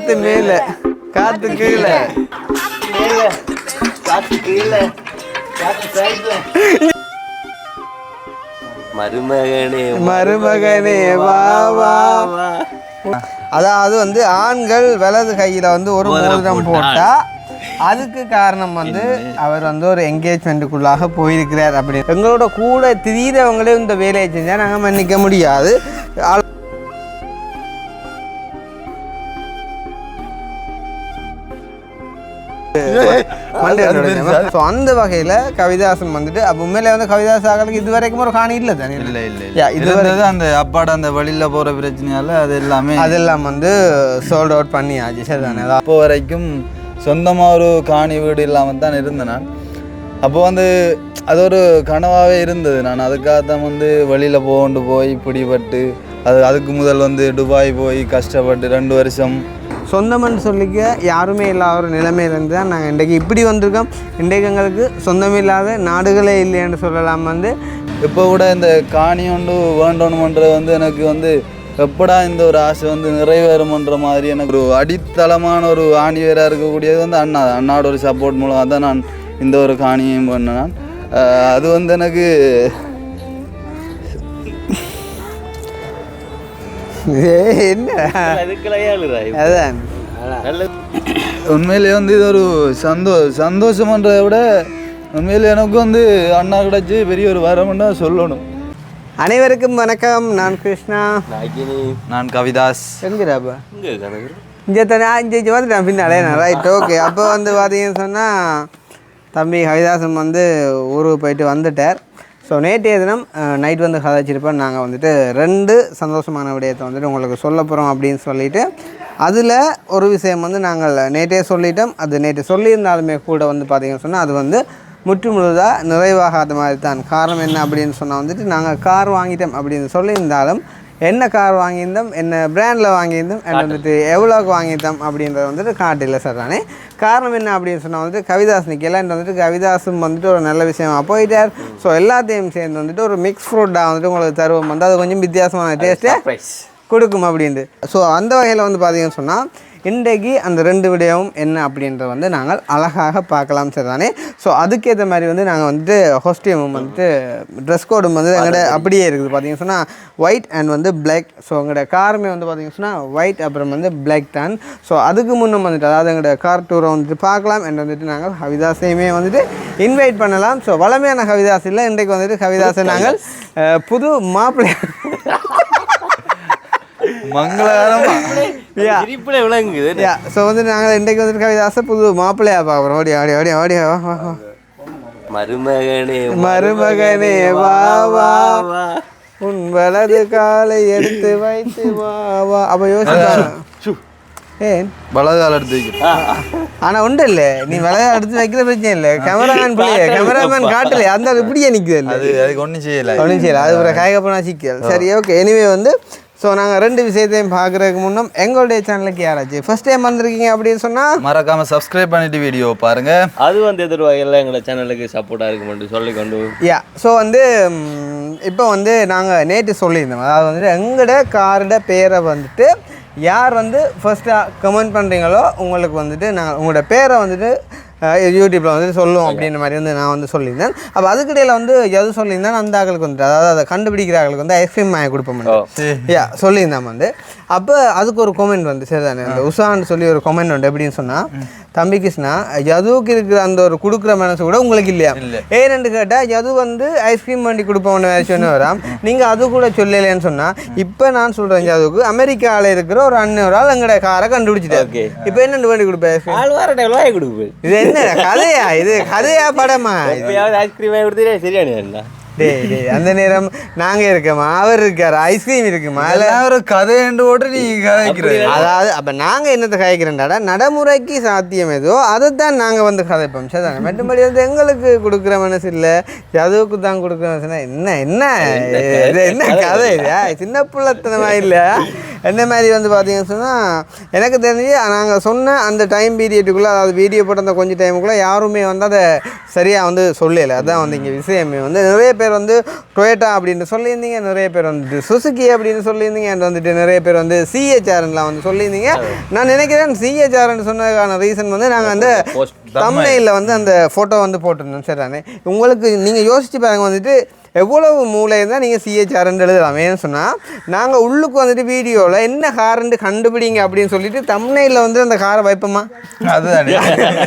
காத்து மேல காத்து கீழே காத்து கீழே காத்து சைடுல மருமகனே மருமகனே வா வா. அதாவது வந்து ஆண்கள் வலது கையில வந்து ஒரு மோதிரம் போட்டா அதுக்கு காரணம் வந்து அவர் வந்து ஒரு என்கேஜ்மெண்ட்டுக்குள்ளாக போயிருக்கிறார். அப்படி எங்களோட கூட திடீரவங்களே இந்த வேலையை செஞ்சால் நாங்கள் மன்னிக்க முடியாது. அந்த வகையில் கவிதாசன் வந்துட்டு அப்போ உண்மையில வந்து கவிதாசாக்களுக்கு இது வரைக்கும் ஒரு காணி இல்லை தானே? இல்லை இது அந்த அப்பாட அந்த வழியில் போகிற பிரச்சனையால அதெல்லாம் வந்து சோல்ட் அவுட் பண்ணி ஆச்சு. சரி தானே? அப்போ வரைக்கும் சொந்தமாக ஒரு காணி வீடு இல்லாமல் தான் இருந்தேன் நான். அப்போ வந்து அது ஒரு கனவாகவே இருந்தது. நான் அதுக்காகத்தான் வந்து வெளியில் போய் பிடிபட்டு அதுக்கு முதல் வந்து துபாய் போய் கஷ்டப்பட்டு 2 வருஷம் சொந்தம்னு சொல்லிக்க யாருமே இல்லாத ஒரு நிலைமையிலேருந்து தான் நாங்கள் இன்றைக்கு இப்படி வந்திருக்கோம். இன்றைக்கு எங்களுக்கு சொந்தமில்லாத நாடுகளே இல்லைன்னு சொல்லலாம். வந்து இப்போ கூட இந்த காணி ஒன்று வேண்டணுமன்றது வந்து எனக்கு வந்து எப்படா இந்த ஒரு ஆசை வந்து நிறைவேறுமன்ற மாதிரி எனக்கு ஒரு அடித்தளமான ஒரு ஆணிவேராக இருக்கக்கூடியது வந்து அண்ணாவோட ஒரு சப்போர்ட் மூலமாக தான் நான் இந்த ஒரு காணியையும் பண்ணேன். அது வந்து எனக்கு அதான் உண்மையிலே வந்து இது ஒரு சந்தோஷம்ன்றதை விட உண்மையிலே எனக்கு வந்து அண்ணா கிடச்சி பெரிய ஒரு வரம்னு சொல்லணும். அனைவருக்கும் வணக்கம். நான் கிருஷ்ணா. நான் கவிதாஸ். எங்கிறாப்பா இங்கே வந்துட்டேன் பின்னாலே. Right, okay. அப்போ வந்து பார்த்தீங்கன்னு சொன்னால் தம்பி கவிதாசன் வந்து ஊருக்கு போயிட்டு வந்துட்டார். ஸோ நேற்றைய தினம் நைட் வந்து கதைச்சிருப்போம். நாங்கள் வந்துட்டு 2 சந்தோஷமான விடயத்தை வந்துட்டு உங்களுக்கு சொல்ல போகிறோம் அப்படின்னு சொல்லிவிட்டு அதில் ஒரு விஷயம் வந்து நாங்கள் நேற்றே சொல்லிட்டோம். அது நேற்று சொல்லியிருந்தாலுமே கூட வந்து பார்த்திங்கன்னு சொன்னால் அது வந்து முற்று முழுதாக நிறைவாகாத மாதிரி தான். காரணம் என்ன அப்படின்னு சொன்னால் வந்துட்டு நாங்கள் கார் வாங்கிட்டோம் அப்படின்னு சொல்லியிருந்தாலும் என்ன கார் வாங்கியிருந்தோம், என்ன பிராண்டில் வாங்கியிருந்தோம், என்ன வந்துட்டு எவ்வளோக்கு வாங்கிட்டோம் அப்படின்றத வந்துட்டு காட்டில்லை சார் தானே. காரணம் என்ன அப்படின்னு சொன்னால் வந்துட்டு கவிதாஸ் நிற்கலாம் வந்துட்டு கவிதாஸும் வந்துட்டு ஒரு நல்ல விஷயமாக போயிட்டார். ஸோ எல்லாத்தையும் சேர்ந்து வந்துட்டு ஒரு மிக்ஸ் ஃப்ரூட்டாக வந்துட்டு உங்களுக்கு தருவோம் வந்து அது கொஞ்சம் வித்தியாசமான டேஸ்ட்டே கொடுக்கும் அப்படின்ட்டு. ஸோ அந்த வகையில் வந்து பார்த்தீங்கன்னு சொன்னால் இன்றைக்கு அந்த 2 விடயமும் என்ன அப்படின்றத வந்து நாங்கள் அழகாக பார்க்கலாம் சார் தானே. ஸோ அதுக்கேற்ற மாதிரி வந்து நாங்கள் வந்துட்டு ஹாஸ்டியமும் வந்துட்டு ட்ரெஸ் கோடும் வந்து எங்கள்கிட்ட அப்படியே இருக்குது. பார்த்தீங்கன்னு சொன்னால் ஒயிட் அண்ட் வந்து பிளாக். ஸோ எங்களோட காருமே வந்து பார்த்திங்கன்னு சொன்னால் ஒயிட் அப்புறம் வந்து பிளாக் தான். ஸோ அதுக்கு முன்னும் வந்துட்டு அதாவது எங்களோட கார் டூரை வந்துட்டு பார்க்கலாம் என்று வந்துட்டு நாங்கள் கவிதாசையுமே வந்துட்டு இன்வைட் பண்ணலாம். ஸோ வளமையான கவிதாஸ் இல்லை, இன்றைக்கு வந்துட்டு கவிதாசை நாங்கள் புது மாப்பிள்ளை மங்களகரமா விளங்குது. ஸோ வந்து நாங்கள் இன்றைக்கு வந்துட்டு கவிதாசை புது மாப்பிள்ளையா பார்க்குறோம். ஓடி மருமகனே வா வா உன் வலது காலை எடுத்து வைத்து வா வா. அப்போ யோசிப்பாங்க ஏன் வலது கால எடுத்து வைக்க. ஆனால் உண்டு இல்லை, நீ வலது எடுத்து வைக்கிற பிரச்சனை இல்லை. கேமராமேன் காட்டல அந்த இப்படியே நிற்குது. அதுக்கு ஒன்றும் செய்யலை அது ஒரு காய்கப்பனா சிக்கல். சரி, ஓகே. எனிவே வந்து ஸோ நாங்கள் 2 விஷயத்தையும் பார்க்குறதுக்கு முன்னம் எங்களுடைய சேனலுக்கு யாராச்சும் ஃபர்ஸ்ட் டைம் வந்திருக்கீங்க அப்படின்னு சொன்னால் மறக்காமல் சப்ஸ்கிரைப் பண்ணிவிட்டு வீடியோ பாருங்கள். அது வந்து எதிர்வாயில் எங்களை சேனலுக்கு சப்போர்ட்டாக இருக்குமென்று சொல்லிக்கொண்டு ஸோ வந்து இப்போ வந்து நாங்கள் நேற்று சொல்லியிருந்தோம். அதாவது வந்துட்டு எங்களோட காரோட பேரை வந்துட்டு யார் வந்து ஃபர்ஸ்ட்டாக கமெண்ட் பண்ணுறீங்களோ உங்களுக்கு வந்துட்டு நாங்கள் உங்களோட பேரை வந்துட்டு யூடியூப்பில் வந்துட்டு சொல்லுவோம் அப்படின்ற மாதிரி வந்து நான் வந்து சொல்லியிருந்தேன். அப்போ அதுக்கிடையில் வந்து எது சொல்லியிருந்தேன் அந்த ஆக்களுக்கு வந்துட்டு அதாவது அதை கண்டுபிடிக்கிற ஆக்களுக்கு வந்து ஐஸ்கிரீம் வாங்கி கொடுப்போம் சொல்லியிருந்தேன் வந்து. அப்போ அதுக்கு ஒரு கமெண்ட் வந்து சரி தானே அந்த உஷான்னு சொல்லி ஒரு கமெண்ட் உண்டு. எப்படின்னு சொன்னால் தம்பி கிருஷ்ணா யதுவுக்கு இருக்கிற அந்த ஒரு கொடுக்குற மனசு கூட உங்களுக்கு இல்லையா? ஏன்னு கேட்டால் யது வந்து ஐஸ்கிரீம் வண்டி கொடுப்போம்னு சொன்ன வராம், நீங்கள் அது கூட சொல்லலைன்னு சொன்னால் இப்போ நான் சொல்கிறேன் யதுவுக்கு அமெரிக்காவில் இருக்கிற ஒரு அண்ணன் ஒரு ஆள் எங்களோட காரை கண்டுபிடிச்சிட்டாரு. இப்போ என்ன வண்டி கொடுப்பேன்? இது என்ன கதையா? இது கதையா படமா? ஐஸ்கிரீம் வாங்கி கொடுத்தீங்க சரியான அந்த நேரம் நாங்கள் இருக்கோமா, அவர் இருக்காரு, ஐஸ்கிரீம் இருக்குமா, ஒரு கதையண்டு ஓட்டு நீங்கள் கதைக்கிறது. அதாவது அப்போ நாங்கள் என்னத்தை கதைக்கிறேன்டாடா நடைமுறைக்கு சாத்தியம் ஏதோ அதைத்தான் நாங்கள் வந்து கதைப்போம். சரிதானே? மற்றபடி வந்து எங்களுக்கு கொடுக்குற மனசு இல்லை, எதுவுக்கு தான் கொடுக்குற மனசுனா என்ன என்ன இது என்ன கதை இல்லையா? சின்ன பிள்ளைத்தனமாக இல்லை. என்ன மாதிரி வந்து பார்த்தீங்கன்னு சொன்னால் எனக்கு தெரிஞ்சு நாங்கள் சொன்ன அந்த டைம் பீரியட்டுக்குள்ளே அதாவது வீடியோ போட்ட அந்த கொஞ்சம் டைமுக்குள்ளே யாருமே வந்து அதை சரியாக வந்து சொல்லலை. அதான் வந்து இங்கே விஷயமே வந்து நிறைய பேர் வந்து டொயோட்டா அப்படின்னு சொல்லியிருந்தீங்க, நிறைய பேர் வந்துட்டு சுசுகி அப்படின்னு சொல்லியிருந்தீங்க, அண்ட் வந்துட்டு நிறைய பேர் வந்து சிஹெச்ஆர்லாம் வந்து சொல்லியிருந்தீங்க. நான் நினைக்கிறேன் சிஹெச்ஆர்ன்னு சொன்னதுக்கான ரீசன் வந்து நாங்கள் அந்த தம்ப்நெயில்ல வந்து அந்த ஃபோட்டோ வந்து போட்டிருந்தோம். சரி தானே, உங்களுக்கு நீங்கள் யோசிச்சு பாருங்க வந்துட்டு எவ்வளவு மூளை இருந்தால் நீங்கள் சிஹெச்ஆர்ன்னு எழுதலாம். ஏன்னு சொன்னால் நாங்கள் உள்ளுக்கு வந்துட்டு வீடியோவில் என்ன காரண்டு கண்டுபிடிங்க அப்படின்னு சொல்லிட்டு தம்ப்நெயில்ல வந்து அந்த காரை வைப்போமா, அதுதான்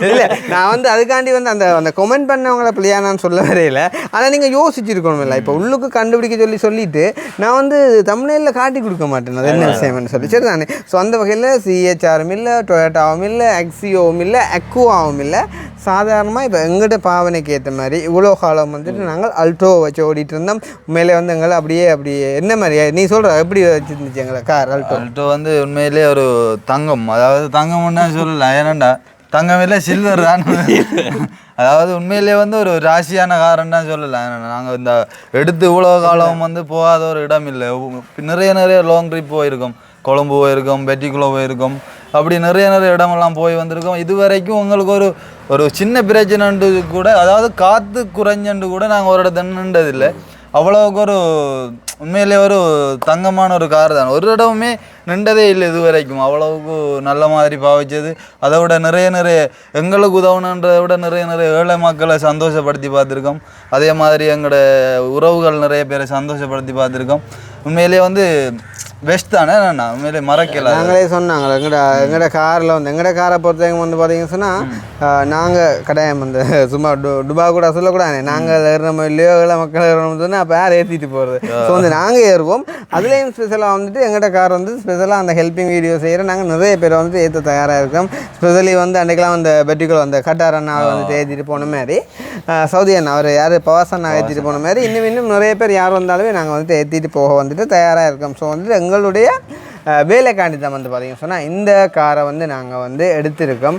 இல்லை. நான் வந்து அதுக்காண்டி வந்து அந்த கொமெண்ட் பண்ணவங்கள பிள்ளையா நான் சொல்ல வரையில, ஆனால் நீங்கள் யோசிச்சிருக்கணும் இல்லை. இப்போ உள்ளுக்கு கண்டுபிடிக்க சொல்லிட்டு நான் வந்து தம்ப்நெயிலில் காட்டி கொடுக்க மாட்டேன் அது என்ன விஷயம்னு சொல்லி. சரி தானே. ஸோ அந்த வகையில் சிஹெச்ஆரும் இல்லை, டொயோட்டாவும் இல்லை, எக்ஸியோவும் இல்லை, அக்குவாவும் இல்லை. சாதாரணமாக இப்போ எங்கிட்ட பாவனைக்கு ஏற்ற மாதிரி இவ்வளோ காலம் வந்துட்டு நாங்கள் அல்டோ வச்சு ஓடிட்டு இருந்தோம். உண்மையிலே வந்து எங்களை அப்படியே என்ன மாதிரி நீ சொல்கிற எப்படி வச்சுருந்துச்சு எங்களை கார் அல்டோ வந்து உண்மையிலேயே ஒரு தங்கம், அதாவது தங்கம்னா சொல்லலாம். ஏன்னாண்டா தங்கம் இல்லை சில்வர் தான். அதாவது உண்மையிலேயே வந்து ஒரு ராசியான காரன்னு தான் சொல்லலாம். நாங்கள் இந்த எடுத்து இவ்வளோ காலம் வந்து போகாத ஒரு இடம் இல்லை. நிறைய லாங் ட்ரிப் போயிருக்கோம். கொழம்பு போயிருக்கோம், பெட்டிக்குள்ளே போயிருக்கோம், அப்படி நிறைய இடமெல்லாம் போய் வந்திருக்கோம். இது வரைக்கும் உங்களுக்கு ஒரு சின்ன பிரச்சனைண்டு கூட, அதாவது காற்று குறைஞ்சண்டு கூட நாங்கள் ஒரு இடத்த நின்றதில்லை. அவ்வளோவுக்கு ஒரு உண்மையிலே ஒரு தங்கமான ஒரு கார் தான். ஒரு இடமுமே நின்றதே இல்லை இது வரைக்கும். அவ்வளவுக்கு நல்ல மாதிரி பாவிச்சது. அதை விட நிறைய எங்களுக்கு உதவணுன்றதை விட நிறைய ஏழை மக்களை சந்தோஷப்படுத்தி பார்த்துருக்கோம். அதே மாதிரி எங்களோட உறவுகள் நிறைய பேரை சந்தோஷப்படுத்தி பார்த்துருக்கோம். உண்மையிலே வந்து பெஸ்ட் தானே. நான் உண்மையிலே மறக்கல. நாங்களே சொன்னாங்க எங்களோட காரில் வந்து எங்களோட காரை பொறுத்தவங்க வந்து பார்த்தீங்கன்னு சொன்னால் நாங்கள் கட்டாயம் வந்து சும்மா டுபா கூட சொல்லக்கூடாது. நாங்கள் ஏறணும் இல்லையோ ஏழை மக்கள் ஏறணும்னு சொன்னால் அப்போ யார் ஏற்றிட்டு போகிறது. ஸோ வந்து நாங்கள் ஏறுவோம். அதுலேயும் ஸ்பெஷலாக வந்துட்டு எங்களோட கார் வந்து ஸ்பெஷலாக அந்த ஹெல்ப்பிங் வீடியோ செய்கிற நாங்கள் நிறைய பேரை வந்துட்டு ஏற்ற தயாராக இருக்கோம். ஸ்பெஷலி வந்து அன்றைக்கெலாம் அந்த பெட்டிக்குள்ள அந்த கட்டார் அண்ணா வந்துட்டு ஏற்றிட்டு போன மாதிரி, சவுதி அண்ணா அவர் யார் பவாஸ் அண்ணா ஏற்றிட்டு போன மாதிரி இன்னும் நிறைய பேர் யார் வந்தாலுமே நாங்கள் வந்துட்டு ஏற்றிட்டு போக வந்துட்டு தயாராக இருக்கோம். ஸோ வந்துட்டு எங்களுடைய வேலைக்காண்டி தான் வந்து பார்த்தீங்கன்னு சொன்னால் இந்த காரை வந்து நாங்கள் வந்து எடுத்திருக்கோம்.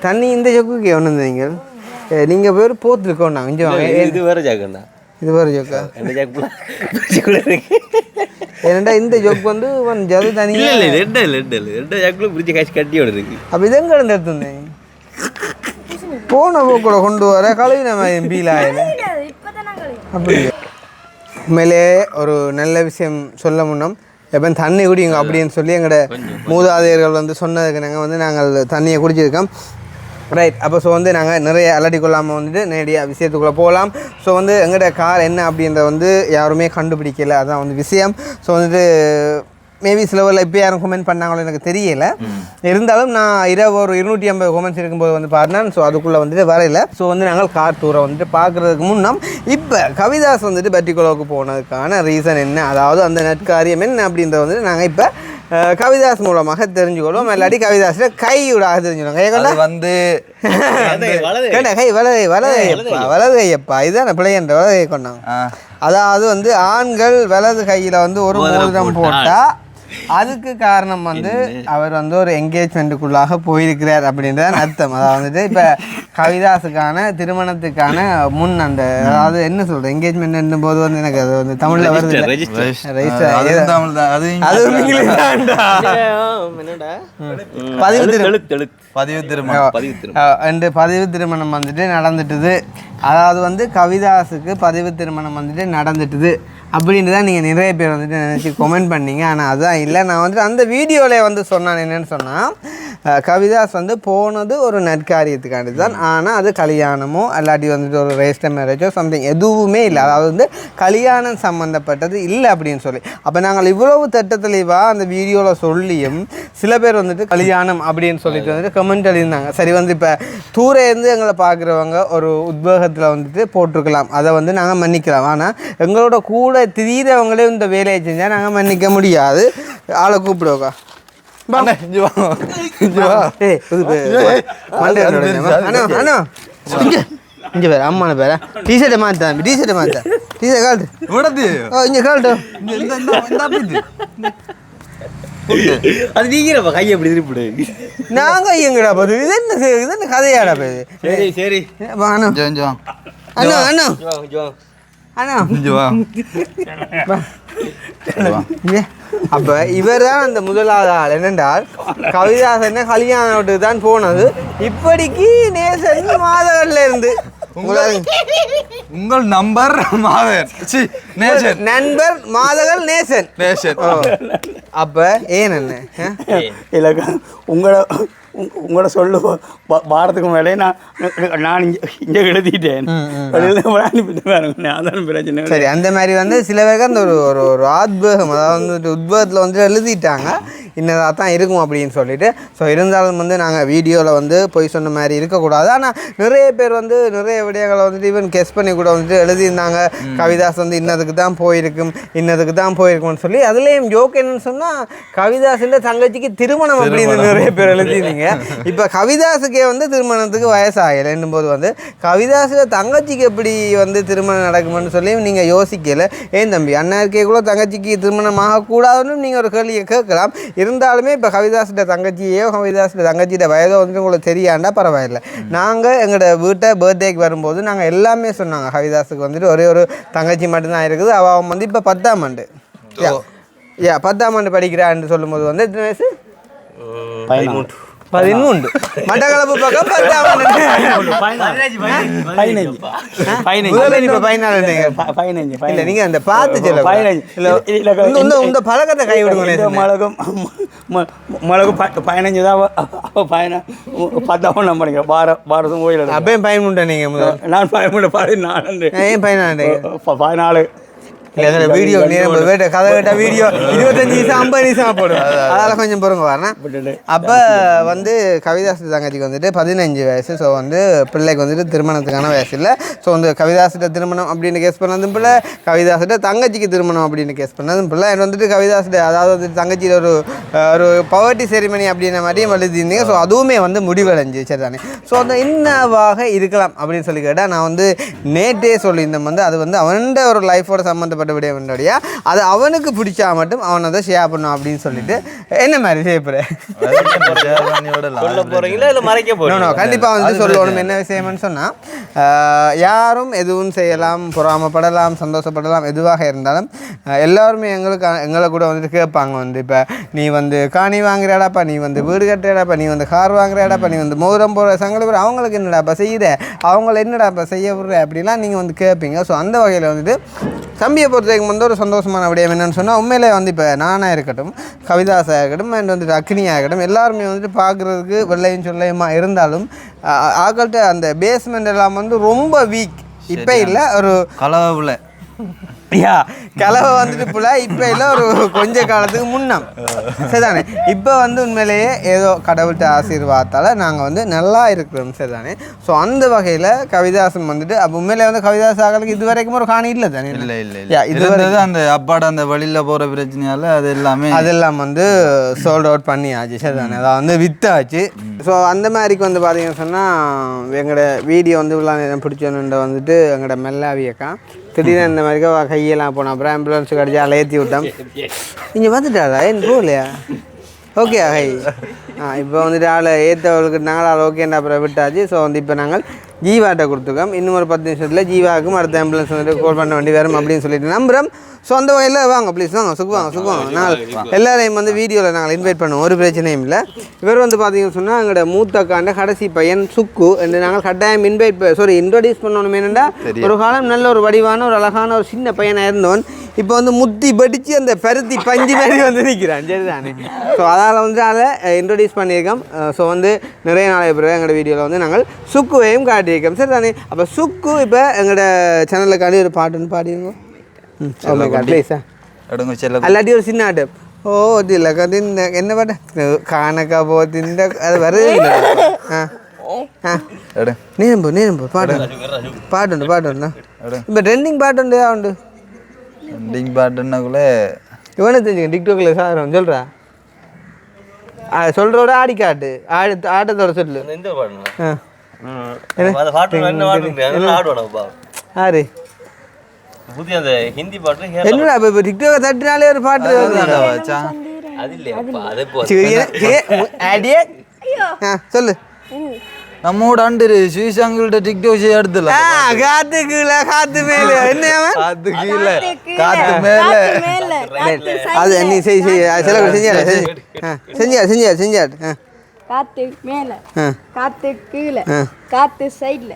தண்ணி இந்த ஜொக்குக்கு ஒன்று நீங்கள் பேர் போத்துருக்கோம். நாங்கள் இங்கே வாங்க. இது வேறு ஜாக்கண்ணா, இது வேறு ஜொக்கா ஜாக்கு ஏன்னா இந்த ஜொக்கு வந்து ஜது தனி இல்லை ரெண்டு ஜாக்குள்ள பிடிச்சி காய்ச்சி கட்டி விடுறதுக்கு. அப்போ இதங்க இருந்து எடுத்துருந்தேன் போன போக்கூட கொண்டு வர கழுவி நம்ம எம்பியில் ஆயில அப்படி. உண்மையிலே ஒரு நல்ல விஷயம் சொல்ல முன்னோம். எப்போ தண்ணி குடிங்க அப்படின்னு சொல்லி எங்களோட மூதாதையர்கள் வந்து சொன்னதுக்கு நாங்கள் தண்ணியை குடிச்சிருக்கோம். ரைட். அப்போ ஸோ வந்து நாங்கள் நிறைய அலட்டி கொள்ளாமல் வந்துட்டு நேரடியாக விஷயத்துக்குள்ளே போகலாம். ஸோ வந்து எங்களோட கார் என்ன அப்படின்றத வந்து யாருமே கண்டுபிடிக்கல, அதான் வந்து விஷயம். ஸோ வந்துட்டு மேபி சிலவரில் இப்போ யாரும் கமெண்ட் பண்ணாங்களோ எனக்கு தெரியலை. இருந்தாலும் நான் இரவு ஒரு 250 கமெண்ட்ஸ் இருக்கும்போது வந்து பார்த்தேன். ஸோ அதுக்குள்ளே வந்துட்டு வரையில. ஸோ வந்து நாங்கள் கார் டூரை வந்துட்டு பார்க்குறதுக்கு முன்னம் இப்போ கவிதாஸ் வந்துட்டு பெட்டிக்குள்ளோவுக்கு போனதுக்கான ரீசன் என்ன, அதாவது அந்த நட்காரியம் என்ன அப்படின்றத வந்துட்டு நாங்கள் இப்போ கவிதாஸ் மூலமாக தெரிஞ்சுக்கொள்வோம். இல்லாட்டி கவிதாஸில் கையூடாக தெரிஞ்சுக்கணும். கைகொண்டா வந்து கை வலது கையப்பா இதுதான் பிள்ளைன்ற வலது கை கொண்டாங்க. அதாவது வந்து ஆண்கள் வலது கையில் வந்து ஒரு மோதிரம் போட்டால் அதுக்கு காரணம் வந்து அவர் வந்து ஒரு என்கேஜ்மெண்ட்டுக்குள்ளாக போயிருக்கிறார் அப்படின்றதான் அர்த்தம். அதாவது வந்துட்டு இப்போ கவிதாஸுக்கான திருமணத்துக்கான முன் அந்த அதாவது என்ன சொல்கிறது என்கேஜ்மெண்ட் போது வந்து எனக்கு அது வந்து தமிழில் வருது பதிவு திருமணம் வந்துட்டு நடந்துட்டுது. அதாவது வந்து கவிதாஸுக்கு பதிவு திருமணம் வந்துட்டு நடந்துட்டுது அப்படின்ட்டு தான் நீங்கள் நிறைய பேர் வந்துட்டு நினச்சி கமெண்ட் பண்ணீங்க. ஆனால் அதுதான் இல்லை. நான் வந்துட்டு அந்த வீடியோவில் வந்து சொன்னேன் என்னென்னு சொன்னால் கவிதாஸ் வந்து போனது ஒரு நற்காரியத்துக்காண்டி தான். ஆனால் அது கல்யாணமோ இல்லாட்டி வந்துட்டு ஒரு ரெஜிஸ்டர் மேரேஜோ சம்திங் எதுவுமே இல்லை. அதாவது வந்து கல்யாணம் சம்மந்தப்பட்டது இல்லை அப்படின்னு சொல்லி. அப்போ நாங்கள் இவ்வளவு தெளிவாக அந்த வீடியோவில் சொல்லியும் சில பேர் வந்துட்டு கல்யாணம் அப்படின்னு சொல்லிட்டு வந்துட்டு கமெண்ட் எழுதியிருந்தாங்க. சரி வந்து இப்போ தூரே இருந்து எங்களை பார்க்குறவங்க ஒரு உத்வேகத்தில் வந்துட்டு போட்டிருக்கலாம், அதை வந்து நாங்கள் மன்னிக்கலாம். ஆனால் எங்களோட கூட திடீரவங்களே இந்த வேலையை செஞ்சால் நாங்கள் மன்னிக்க முடியாது. ஆளை கூப்பிடுவோக்கா இங்கே பேர் அம்மான பேரா டிஷர்ட்டை மாற்றேன் டிஷர்ட்டை மாற்றேன் டிஷர்ட் கால்ட்டு இங்கே கால்ட்டு அது நீங்கிறப்ப கையை அப்படி திருப்பிடு. நாங்கள் எங்கடா போது இது என்ன கதையாடா போகுது. சரி சரி அண்ணா அண்ணா அண்ணா அண்ணா அப்போ இவர் தான் அந்த முதலாவது ஆள். என்னென்றால் கவிதாஸ் என்ன கல்யாணத்துக்கு தான் போனது. இப்படிக்கு நேசன் மாதவரில் இருந்து உங்கள் நம்பர் மாதர் நேசன் நண்பர் மாதகள் நேசன் நேசன் அப்போ ஏன் என்ன இல்லை உங்களோட சொல்லு வாரத்துக்கு மேலே நான் இங்கே எழுதிட்டேன் அதான் பிரச்சனை. சரி, அந்த மாதிரி வந்து சில பேருக்கு அந்த ஒரு ஆத்வேகம், அதாவது வந்து உத்வேகத்தில் வந்து எழுதிட்டாங்க இன்னதாக தான் இருக்கும் அப்படின்னு சொல்லிட்டு. ஸோ இருந்தாலும் வந்து நாங்கள் வீடியோவில் வந்து போய் சொன்ன மாதிரி இருக்கக்கூடாது. ஆனால் நிறைய பேர் வந்து நிறைய விடயங்களை வந்துட்டு ஈவன் கெஸ் பண்ணி கூட வந்துட்டு எழுதியிருந்தாங்க. கவிதாஸ் வந்து இன்னதுக்கு தான் போயிருக்கும்னு சொல்லி. அதுலேயும் ஜோக் என்னன்னு சொன்னால் கவிதாஸின் தங்கச்சிக்கு திருமணம் அப்படின்னு நிறைய பேர் எழுதியிருந்தீங்க. இப்போ கவிதாஸுக்கே வந்து திருமணத்துக்கு வயசாகலைன்னும் போது வந்து கவிதாஸுக்கு தங்கச்சிக்கு எப்படி வந்து திருமணம் நடக்கும்னு சொல்லி நீங்கள் யோசிக்கலை. ஏன் தம்பி அண்ணாருக்கே கூட தங்கச்சிக்கு திருமணம் ஆகக்கூடாதுன்னு நீங்கள் ஒரு கேள்வியை கேட்கலாம். இருந்தாலுமே இப்போ கவிதாஸோட தங்கச்சியோ கவிதாஸோட தங்கச்சியோட வயதோ வந்துட்டு உங்களுக்கு தெரியாண்டா பரவாயில்லை. நாங்கள் எங்களோட வீட்டை பர்த்டேக்கு வரும்போது நாங்கள் எல்லாமே சொன்னாங்க கவிதாஸுக்கு வந்துட்டு ஒரே ஒரு தங்கச்சி மட்டும்தான் இருக்குது. அவன் வந்து இப்போ 10ஆம் ஆண்டு 10ஆம் ஆண்டு படிக்கிறான்னு சொல்லும்போது வந்து எத்தனை வயசு? 13. மட்டக்களப்பு பக்கம் 10ஆம் ஆண்டு. இல்லை நீங்கள் அந்த பார்த்து சொல்ல இந்த பழக்கத்தை கை விடுங்க. மிளகு 15 தான் 10ஆம் நம்ம படிக்கிறேன். பாரதம் கோயில் அப்பயும் பயமுண்டேன் நீங்கள் முதல். நான் பயமுண்ட 14 ஏன் 14 இல்லை வீடியோ கதை கேட்டால் வீடியோ 25 நிமிஷம் 50 நிமிஷம் போடும். அதெல்லாம் கொஞ்சம் பொறுங்க வரேன். அப்போ வந்து கவிதாஸ் தங்கச்சிக்கு வந்துட்டு 15 வயசு. ஸோ வந்து பிள்ளைக்கு வந்துட்டு திருமணத்துக்கான வயசு இல்லை. ஸோ வந்து கவிதாசிட்ட திருமணம் அப்படின்னு கேஸ் பண்ணதும் பிள்ளை, கவிதாசிட்ட தங்கச்சிக்கு திருமணம் அப்படின்னு கேஸ் பண்ணதும் பிள்ளை. எனக்கு வந்துட்டு கவிதாசிட்ட அதாவது வந்து தங்கச்சியில் ஒரு பவர்ட்டி செரிமனி அப்படின்ற மாதிரியும் எழுதியிருந்தீங்க. ஸோ அதுவுமே வந்து முடிவடைஞ்சு சரி தானே. ஸோ அந்த என்னவாக இருக்கலாம் அப்படின்னு சொல்லி கேட்டால் நான் வந்து நேற்றே சொல்லியிருந்தேன் வந்து அது வந்து அவனோட ஒரு லைஃபோட சம்மந்தப்பட்ட விடையா அது அவனுக்கு பிடிச்சா மட்டும் அவன் அதை ஷேர் பண்ணும் அப்படின்னு சொல்லிட்டு என்ன மாதிரி ஷேர் கண்டிப்பாக வந்து சொல்லணும். என்ன விஷயம்னு சொன்னால் யாரும் எதுவும் செய்யலாம், பொறாமப்படலாம், சந்தோஷப்படலாம், எதுவாக இருந்தாலும் எல்லாருமே எங்களை கூட வந்துட்டு கேட்பாங்க வந்து இப்போ நீ வந்து காணி வாங்குறாடாப்பா, நீ வந்து வீடு கட்டுறாடாப்பா, நீ வந்து கார் வாங்குறாடாப்பா, நீ வந்து மோதிரம் போகிற சங்கடம் அவங்களுக்கு என்னடாப்பா செய்யுற, அவங்கள என்னடாப்பா செய்ய விடுற அப்படிலாம் நீங்கள் வந்து கேட்பீங்க. ஸோ அந்த வகையில் வந்துட்டு தம்பியை பொறுத்தவரைக்கும் வந்து ஒரு சந்தோஷமான விடயம் என்னென்னு சொன்னால் உண்மையிலே வந்து இப்போ நானாக இருக்கட்டும், கவிதாஸாக இருக்கட்டும், அண்ட் வந்துட்டு அக்னியாக இருக்கட்டும், எல்லாருமே வந்துட்டு பார்க்குறதுக்கு வெள்ளையும் சொல்லையுமா இருந்தாலும் ஆக்கள்கிட்ட அந்த பேஸ்மெண்ட் எல்லாம் வந்து ரொம்ப வீக். இப்போ இல்லை ஒரு கலவை கலவை வந்துட்டு போல இப்போ இல்லை ஒரு கொஞ்ச காலத்துக்கு முன்னம் சரிதானே. இப்போ வந்து உண்மையிலேயே ஏதோ கடவுள்கிட்ட ஆசீர்வாதத்தால் நாங்கள் வந்து நல்லா இருக்கிறோம் சரிதானே. ஸோ அந்த வகையில் கவிதாசன் வந்துட்டு அப்போ உண்மையிலே வந்து கவிதாஸ் ஆகலுக்கு இது வரைக்கும் ஒரு காணி இல்லை தானே. இல்லை இது அந்த அப்பாட அந்த வழியில் போகிற பிரச்சனையால் அதெல்லாம் வந்து சோல்ட் அவுட் பண்ணியாச்சு சரிதானே. அதை வந்து வித்தாச்சு. ஸோ அந்த மாதிரிக்கு வந்து பார்த்தீங்கன்னு சொன்னால் எங்களோட வீடியோ வந்து இவ்வளோ நேரம் பிடிச்சோன்னு வந்துட்டு எங்களோட மெல்லாவியக்கா திடீர்னு இந்த மாதிரி கையெல்லாம் போனோம். அப்புறம் ஆம்புலன்ஸ் கிடச்சி ஏற்றி விட்டோம். நீங்கள் வந்துட்டாளா ஏன் போகலையா? ஓகே ஹை இப்போ வந்துட்டு ஆளை ஏற்றவர்களுக்கு நாங்கள் ஆள் ஓகேண்டா அப்புறம் விட்டாச்சு. ஸோ வந்து இப்போ நாங்கள் ஜீவாட்ட கொடுத்துருக்கோம். இன்னும் ஒரு 10 நிமிஷத்தில் ஜீவாவுக்கும் அடுத்த ஆம்புலன்ஸ் வந்துட்டு கால் பண்ண வேண்டி வரும் அப்படின்னு சொல்லிட்டு நம்புகிறோம். ஸோ அந்த வகையில் வாங்க ப்ளீஸ் வாங்க சுக்குவாங்க நாங்கள் எல்லாரையும் வந்து வீடியோவில் நாங்கள் இன்வைட் பண்ணுவோம், ஒரு பிரச்சனையும் இல்லை. இவர் வந்து பார்த்தீங்கன்னு சொன்னால் எங்களோட மூத்தக்காண்ட கடைசி பையன் சுக்கு என்று நாங்கள் கட்டாயம் இன்ட்ரோடியூஸ் பண்ணணும். என்னென்னா ஒரு காலம் நல்ல ஒரு வடிவான ஒரு அழகான ஒரு சின்ன பையனாக இருந்தவன் இப்போ வந்து முத்தி படித்து அந்த பருத்தி பஞ்சு மாதிரி வந்து நிற்கிறான் சரிதானே. ஸோ அதால் வந்து அதை இன்ட்ரோடியூஸ் பண்ணியிருக்கோம். ஸோ வந்து நிறைய நாளைய பிறகு எங்களோட வீடியோவில் வந்து நாங்கள் சுக்குவையும் காட்டியிருக்கோம் சரிதானே. அப்போ சுக்கு இப்போ எங்களோட சேனலுக்காண்டி ஒரு பாட்டுன்னு பாடிருங்க. அல்லாட்டி ஒரு சின்ன ஆட்டு ஓ இல்லை இந்த என்ன பாட்டு காணக்கா போத்து இந்த அது வருது நீரம்பு பாட்டு இப்போ ட்ரெண்டிங் பாட்டு உண்டு இவனை தெரிஞ்சுங்க டிக்டாக்ல சார் சொல்கிறா சொல்கிறோட ஆடி காட்டு ஆட்டத்தோட சொல்லு யாரு புதிய அந்த ஹிந்தி பாட்டு என்னடா இப்போ டிக்டாக் தட்டினாலே ஒரு பாட்டு சொல்லு நம்மோட அண்டு ஸ்ரீசாங்கிட்ட டிக்டாக் எடுத்துல காத்து மேல என்ன காத்து மேல அது நீ செஞ்சாடு காத்து மேல காத்து கீழே காத்து சைடுல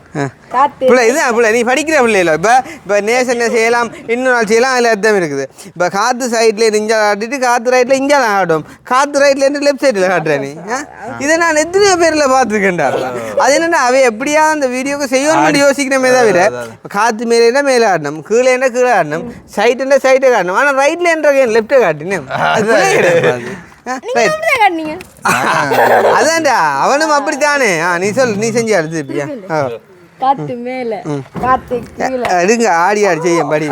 காத்து பிள்ளை இதுதான் பிள்ளை நீ படிக்கிற பிள்ளைல இப்போ நேசம் செய்யலாம் இன்னொரு நாள் செய்யலாம் அதில் அர்த்தம் இருக்குது இப்போ காற்று சைடில் இங்கே ஆட்டிட்டு காற்று ரைட்டில் இங்கே ஆட்டும் காற்று ரைட்டில் இருந்து லெஃப்ட் சைடில் காட்டுறேன் நீ இதை நான் எத்தனையோ பேரில் பார்த்துருக்கேன்டா அது என்னென்னா அவை எப்படியா அந்த வீடியோக்கு செய்யணும்னு யோசிக்கிறமே தவிர காற்று மேலேனா மேலே ஆடணும் கீழேன்னா கீழே ஆடணும் சைட்டுன்னா சைட்டை காட்டணும் ஆனால் ரைட்டில் என்ற லெஃப்ட்டை காட்டினேன் அதான்டா அவனும் அப்படித்தானே நீ சொல் நீ செஞ்சு அடுத்துப்பியா காத்து மேல காத்து கீழே எடுங்க ஆடி ஆடி செய்யும் படி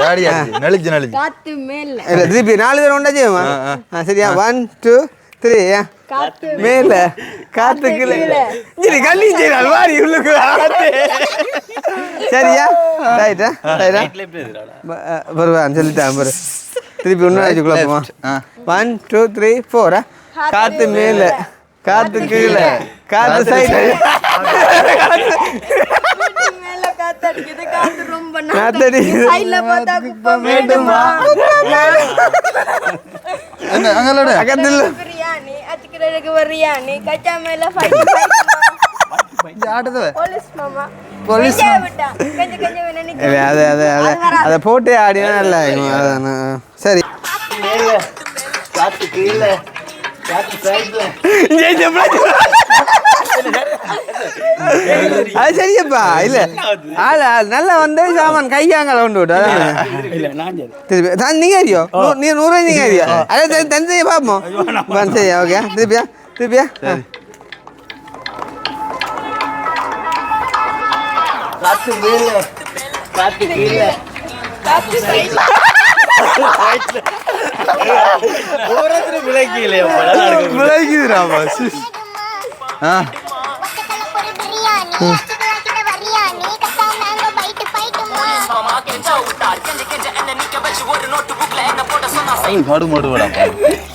ஆடி நெளிச்சு காத்து மேல இல்லை திருப்பி 4 பேர் ஒன்றா செய்யுமா சரியா 1 2 3 காத்து மேல காத்து கீழே சரி கல்லி செய்யறாள் வாரி உள்ளுக்கு சரியா ரைட்டா ரைட்டா வருவான் சொல்லிட்டான் பாரு திருப்பி ஒன்று ஆச்சு குழப்பமா 1 2 3 4 காத்து மேல காத்து கீழே காத்து சைடு மேல காத்து அடிக்குது காத்து ரொம்ப காத்தடிக்குது சைடுல பார்த்தா குப்பை மேடுமா என்ன அங்கலோட அகத்தில் பிரியாணி அச்சுக்கிறதுக்கு பிரியாணி கச்சா மேல ஃபைட் ஆட்டத்துல போலீஸ் மாமா போலீஸ் விட்டா கொஞ்சம் கொஞ்சம் நினைக்க இல்லை அதை போட்டு ஆடினா இல்லை அதான் சரி காத்து கீழே காத்து சைடுல அது சரியப்பா இல்ல ஆளா நல்லா வந்து சாமான் கையாங்கல கொண்டு விட்டு இல்ல நான் திருப்பி நீங்க அறியோ நீ 100 நீங்க அறியோ அதே தந்தைய பாப்போம் சரி ஓகே திருப்பியா காத்து மேல காத்து கீழே காத்து சைடுல ஒவ்வொருத்தரும் விளக்கிலையா விளைக்குதுடாமா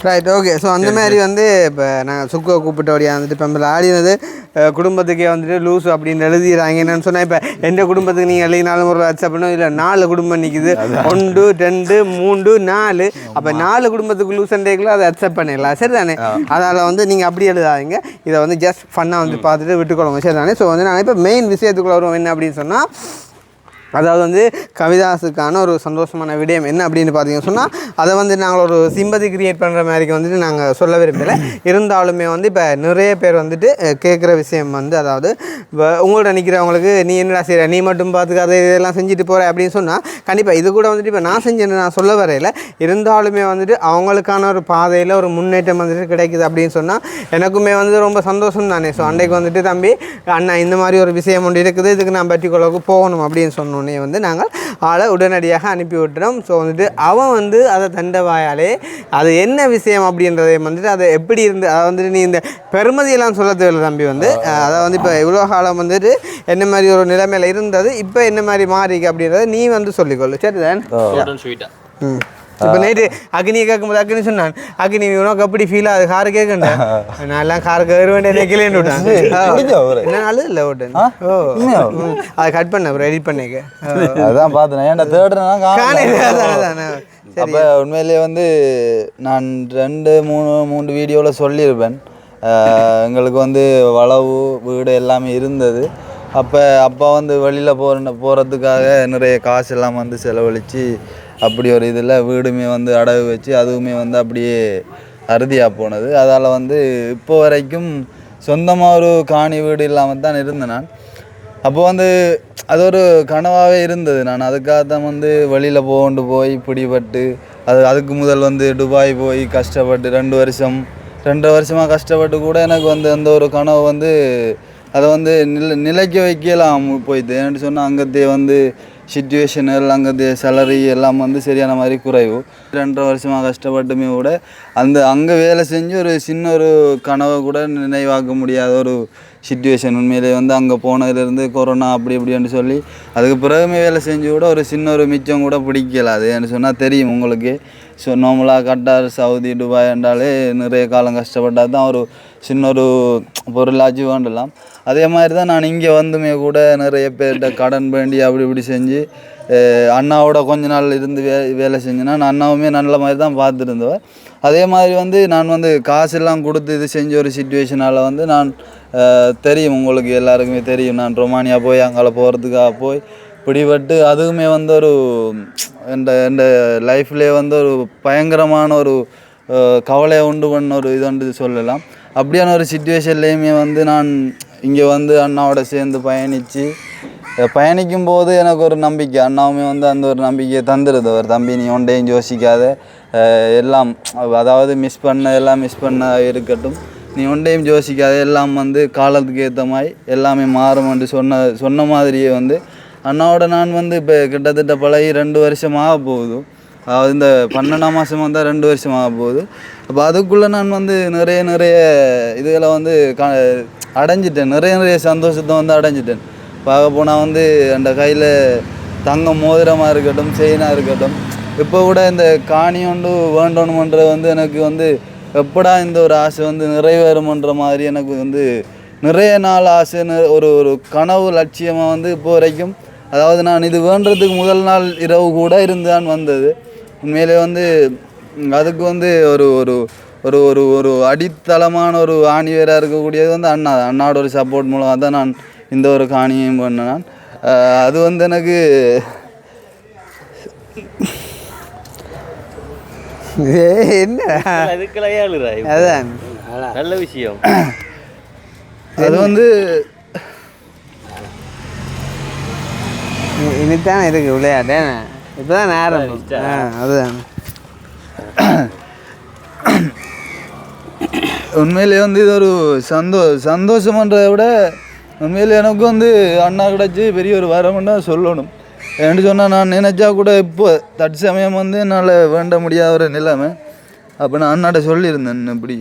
ரைட் ஓகே ஸோ அந்த மாதிரி வந்து இப்போ நாங்கள் சுக்குவை கூப்பிட்ட வழியாக வந்துட்டு இப்போ ஆடினது குடும்பத்துக்கே வந்துட்டு லூஸ் அப்படின்னு எழுதிடுறாங்க என்னன்னு சொன்னால் இப்போ எந்த குடும்பத்துக்கு நீங்கள் எழுதினாலும் ஒரு வாட்ஸ்அப் பண்ணணும் இல்லை 4 குடும்பம் நிற்கிது 1 2 3 4 அப்போ 4 குடும்பத்துக்கு லூஸ் அண்டேக்குள்ள அதை அக்செப்ட் பண்ணிடலாம் சரி தானே அதனால் வந்து நீங்கள் அப்படி எழுதாதீங்க இதை வந்து ஜஸ்ட் ஃபன்னாக வந்து பார்த்துட்டு விட்டுக்கொள்ளுங்க சரி தானே ஸோ வந்து நாங்கள் இப்போ மெயின் விஷயத்துக்குள்ள வருவோம் என்ன அப்படின்னு சொன்னால் அதாவது வந்து கவிதாஸுக்கான ஒரு சந்தோஷமான விடயம் என்ன அப்படின்னு பார்த்தீங்கன்னு சொன்னால் அதை வந்து நாங்கள் ஒரு சிம்பதி கிரியேட் பண்ணுற மாதிரிக்கு வந்துட்டு நாங்கள் சொல்ல விரும்பலை இருந்தாலுமே வந்து இப்போ நிறைய பேர் வந்துட்டு கேட்குற விஷயம் வந்து அதாவது உங்கள்கிட்ட நிற்கிறவங்களுக்கு நீ என்னடா செய்கிற நீ மட்டும் பார்த்துக்க அதை இதெல்லாம் செஞ்சுட்டு போகிற அப்படின்னு சொன்னால் கண்டிப்பாக இது கூட வந்துட்டு இப்போ நான் செஞ்சேன்னு நான் சொல்ல வரையில் இருந்தாலுமே வந்துட்டு அவங்களுக்கான ஒரு பாதையில் ஒரு முன்னேற்றம் வந்துட்டு கிடைக்குது அப்படின்னு சொன்னால் எனக்குமே வந்து ரொம்ப சந்தோஷம் தானே ஸோ அன்றைக்கு வந்துட்டு தம்பி அண்ணா இந்த மாதிரி ஒரு விஷயம் ஒன்று இருக்குது இதுக்கு நான் பர்டிகுலருக்கு போகணும் அப்படின்னு சொன்னோன்னே வந்து நாங்கள் ஆளை உடனடியாக அனுப்பி விட்டுறோம் ஸோ வந்துட்டு அவன் வந்து அதை தண்டவாயாலே அது என்ன விஷயம் அப்படின்றதை வந்துட்டு அதை எப்படி இருந்து அதை வந்துட்டு நீ இந்த பெருமதியெல்லாம் சொல்ல தேவையில்லை தம்பி வந்து அதை வந்து இப்போ இவ்வளோ காலம் வந்துட்டு என்ன மாதிரி ஒரு நிலைமையில் இருந்தது இப்போ என்ன மாதிரி மாறிக்கு அப்படின்றத நீ வந்து சொல்லிக்கொள்ளு சரிதான் ஸ்வீட்டா இப்போ நைட்டு அக்னியை கேட்கும்போது அக்னி சொன்னான் அக்னி உனக்கு அப்படி ஃபீல் ஆகுது காரு கேட்கண்டா நான் எல்லாம் காரு கேட்க வேண்டிய நினைக்கலேன்னு விட்டான் என்ன நாள் இல்லை விட்டேன் ஓ அதை கட் பண்ண அப்புறம் எடிட் பண்ணிக்க அதான் பார்த்தேன் ஏன்டா அதான் அப்போ உண்மையிலேயே வந்து நான் 2-3 வீடியோவில் சொல்லியிருப்பேன் எங்களுக்கு வந்து வளவு வீடு எல்லாமே இருந்தது அப்போ அப்பா வந்து வெளியில் போகிறதுக்காக நிறைய காசு எல்லாம் வந்து செலவழித்து அப்படி ஒரு இதில் வீடுமே வந்து அடகு வச்சு அதுவுமே வந்து அப்படியே அறுதியாக போனது அதால் வந்து இப்போ வரைக்கும் சொந்தமாக ஒரு காணி வீடு இல்லாமல் தான் இருந்தேன் நான் அப்போ வந்து அது ஒரு கனவாகவே இருந்தது நான் அதுக்காக தான் வந்து வெளியில் போய் பிடிபட்டு அதுக்கு முதல் வந்து துபாய் போய் கஷ்டப்பட்டு 2 வருஷமாக கஷ்டப்பட்டு கூட எனக்கு வந்து அந்த ஒரு கனவு வந்து அதை வந்து நிலைக்க வைக்கலாம் போயிட்டு ஏன்னு சொன்னால் அங்கத்தே வந்து சிச்சுவேஷனல் அங்கே சேலரி எல்லாம் வந்து சரியான மாதிரி குறைவு 2 வருஷமாக கஷ்டப்பட்டுமே கூட அங்கே வேலை செஞ்சு ஒரு சின்ன ஒரு கனவை கூட நினைவாக்க முடியாத ஒரு சிச்சுவேஷன் உண்மையிலே வந்து அங்கே போனதுலேருந்து கொரோனா அப்படி இப்படின்னு சொல்லி அதுக்கு பிறகுமே வேலை செஞ்சு கூட ஒரு சின்ன ஒரு மிச்சம் கூட பிடிக்கல அது ஏன்னு சொன்னால் தெரியும் உங்களுக்கு ஸோ நார்மலாக கட்டார் சவுதி துபாய் என்றாலே நிறைய காலம் கஷ்டப்பட்டால் தான் ஒரு சின்ன ஒரு பொருளாச்சு வேண்டலாம். அதே மாதிரி தான் நான் இங்கே வந்துமே கூட நிறைய பேர்கிட்ட கடன் வேண்டி அப்படி இப்படி செஞ்சு அண்ணாவோட கொஞ்ச நாள் இருந்து வேலை செஞ்சேன்னா நான் அண்ணாவுமே நல்ல மாதிரி தான் பார்த்துருந்தேன். அதே மாதிரி வந்து நான் வந்து காசெல்லாம் கொடுத்து இது செஞ்ச ஒரு சிச்சுவேஷனால் வந்து நான் தெரியும், உங்களுக்கு எல்லாருக்குமே தெரியும், நான் ரொமானியா போய் அங்கே போகிறதுக்காக போய் பிடிபட்டு அதுவுமே வந்து ஒரு எந்த லைஃப்லேயே வந்து ஒரு பயங்கரமான ஒரு கவலையை உண்டு பண்ண ஒரு இதுன்னு சொல்லலாம். அப்படியான ஒரு சிச்சுவேஷன்லேயுமே வந்து நான் இங்கே வந்து அண்ணாவோட சேர்ந்து பயணிக்கும் போது எனக்கு ஒரு நம்பிக்கை, அண்ணாவுமே வந்து அந்த ஒரு நம்பிக்கையை தந்துடுது. ஒரு தம்பி நீ ஒன்றையும் யோசிக்காத, எல்லாம் அதாவது மிஸ் பண்ண இருக்கட்டும், நீ ஒன்றையும் யோசிக்காத, எல்லாம் வந்து காலத்துக்கு ஏற்ற மாதிரி எல்லாமே மாறும்னு சொன்ன மாதிரியே வந்து அண்ணாவோட நான் வந்து இப்போ கிட்டத்தட்ட பழகி 2 வருஷமாக போகுது. அதாவது இந்த 12ஆம் மாதம் வந்தால் 2 வருஷமாக போகுது. அப்போ அதுக்குள்ளே நான் வந்து நிறைய இதுகளை வந்து அடைஞ்சிட்டேன், நிறைய சந்தோஷத்தை வந்து அடைஞ்சிட்டேன். பார்க்க போனால் வந்து அந்த கையில் தங்க மோதிரமாக இருக்கட்டும், செயினாக இருக்கட்டும், இப்போ கூட இந்த காணி ஒன்று வேண்டணுமன்றது வந்து எனக்கு வந்து எப்படா இந்த ஒரு ஆசை வந்து நிறைவேறுமன்ற மாதிரி எனக்கு வந்து நிறைய நாள் ஆசை, ஒரு கனவு லட்சியமாக வந்து இப்போ வரைக்கும். அதாவது நான் இது வேண்டதுக்கு முதல் நாள் இரவு கூட இருந்தான் வந்தது. உண்மையிலே வந்து அதுக்கு வந்து ஒரு ஒரு ஒரு ஒரு ஒரு அடித்தளமான ஒரு ஆணிவேராக இருக்கக்கூடியது வந்து அண்ணாவோட ஒரு சப்போர்ட் மூலமாக தான் நான் இந்த ஒரு காணியையும் பண்ணேன். அது வந்து எனக்கு என்ன அதான் நல்ல விஷயம். அது வந்து இனித்தானே இருக்கு விளையாட்டு, இப்போதான் நேரம். அதுதான் உண்மையிலே வந்து இது ஒரு சந்தோஷம்ன்றதை விட உண்மையிலே எனக்கு வந்து அண்ணா கிடச்சி பெரிய ஒரு வரம்னு தான் சொல்லணும். ஏன்னு சொன்னால் நான் நினச்சா கூட இப்போ தற்சமயம் வந்து என்னால் வேண்ட முடியாத ஒரு நிலைமை. அப்போ நான் அண்ணாட்ட சொல்லியிருந்தேன், இப்படி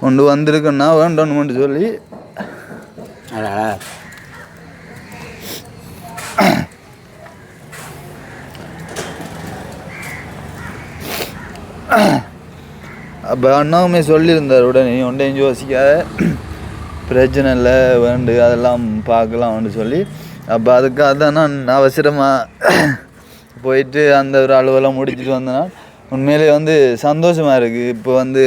கொண்டு வந்திருக்கேன்னா வேண்டணும்னு சொல்லி. அப்போ அண்ணாவுமே சொல்லியிருந்தார், உடனே ஒன்றையும் யோசிக்காத, பிரச்சனை இல்லை, வேண்டு அதெல்லாம் பார்க்கலாம்னு சொல்லி. அப்போ அதுக்காக தான் நான் அவசரமாக போயிட்டு அந்த ஒரு அலுவலாம் முடிச்சுட்டு வந்தேன்னா உண்மையிலே வந்து சந்தோஷமாக இருக்குது. இப்போ வந்து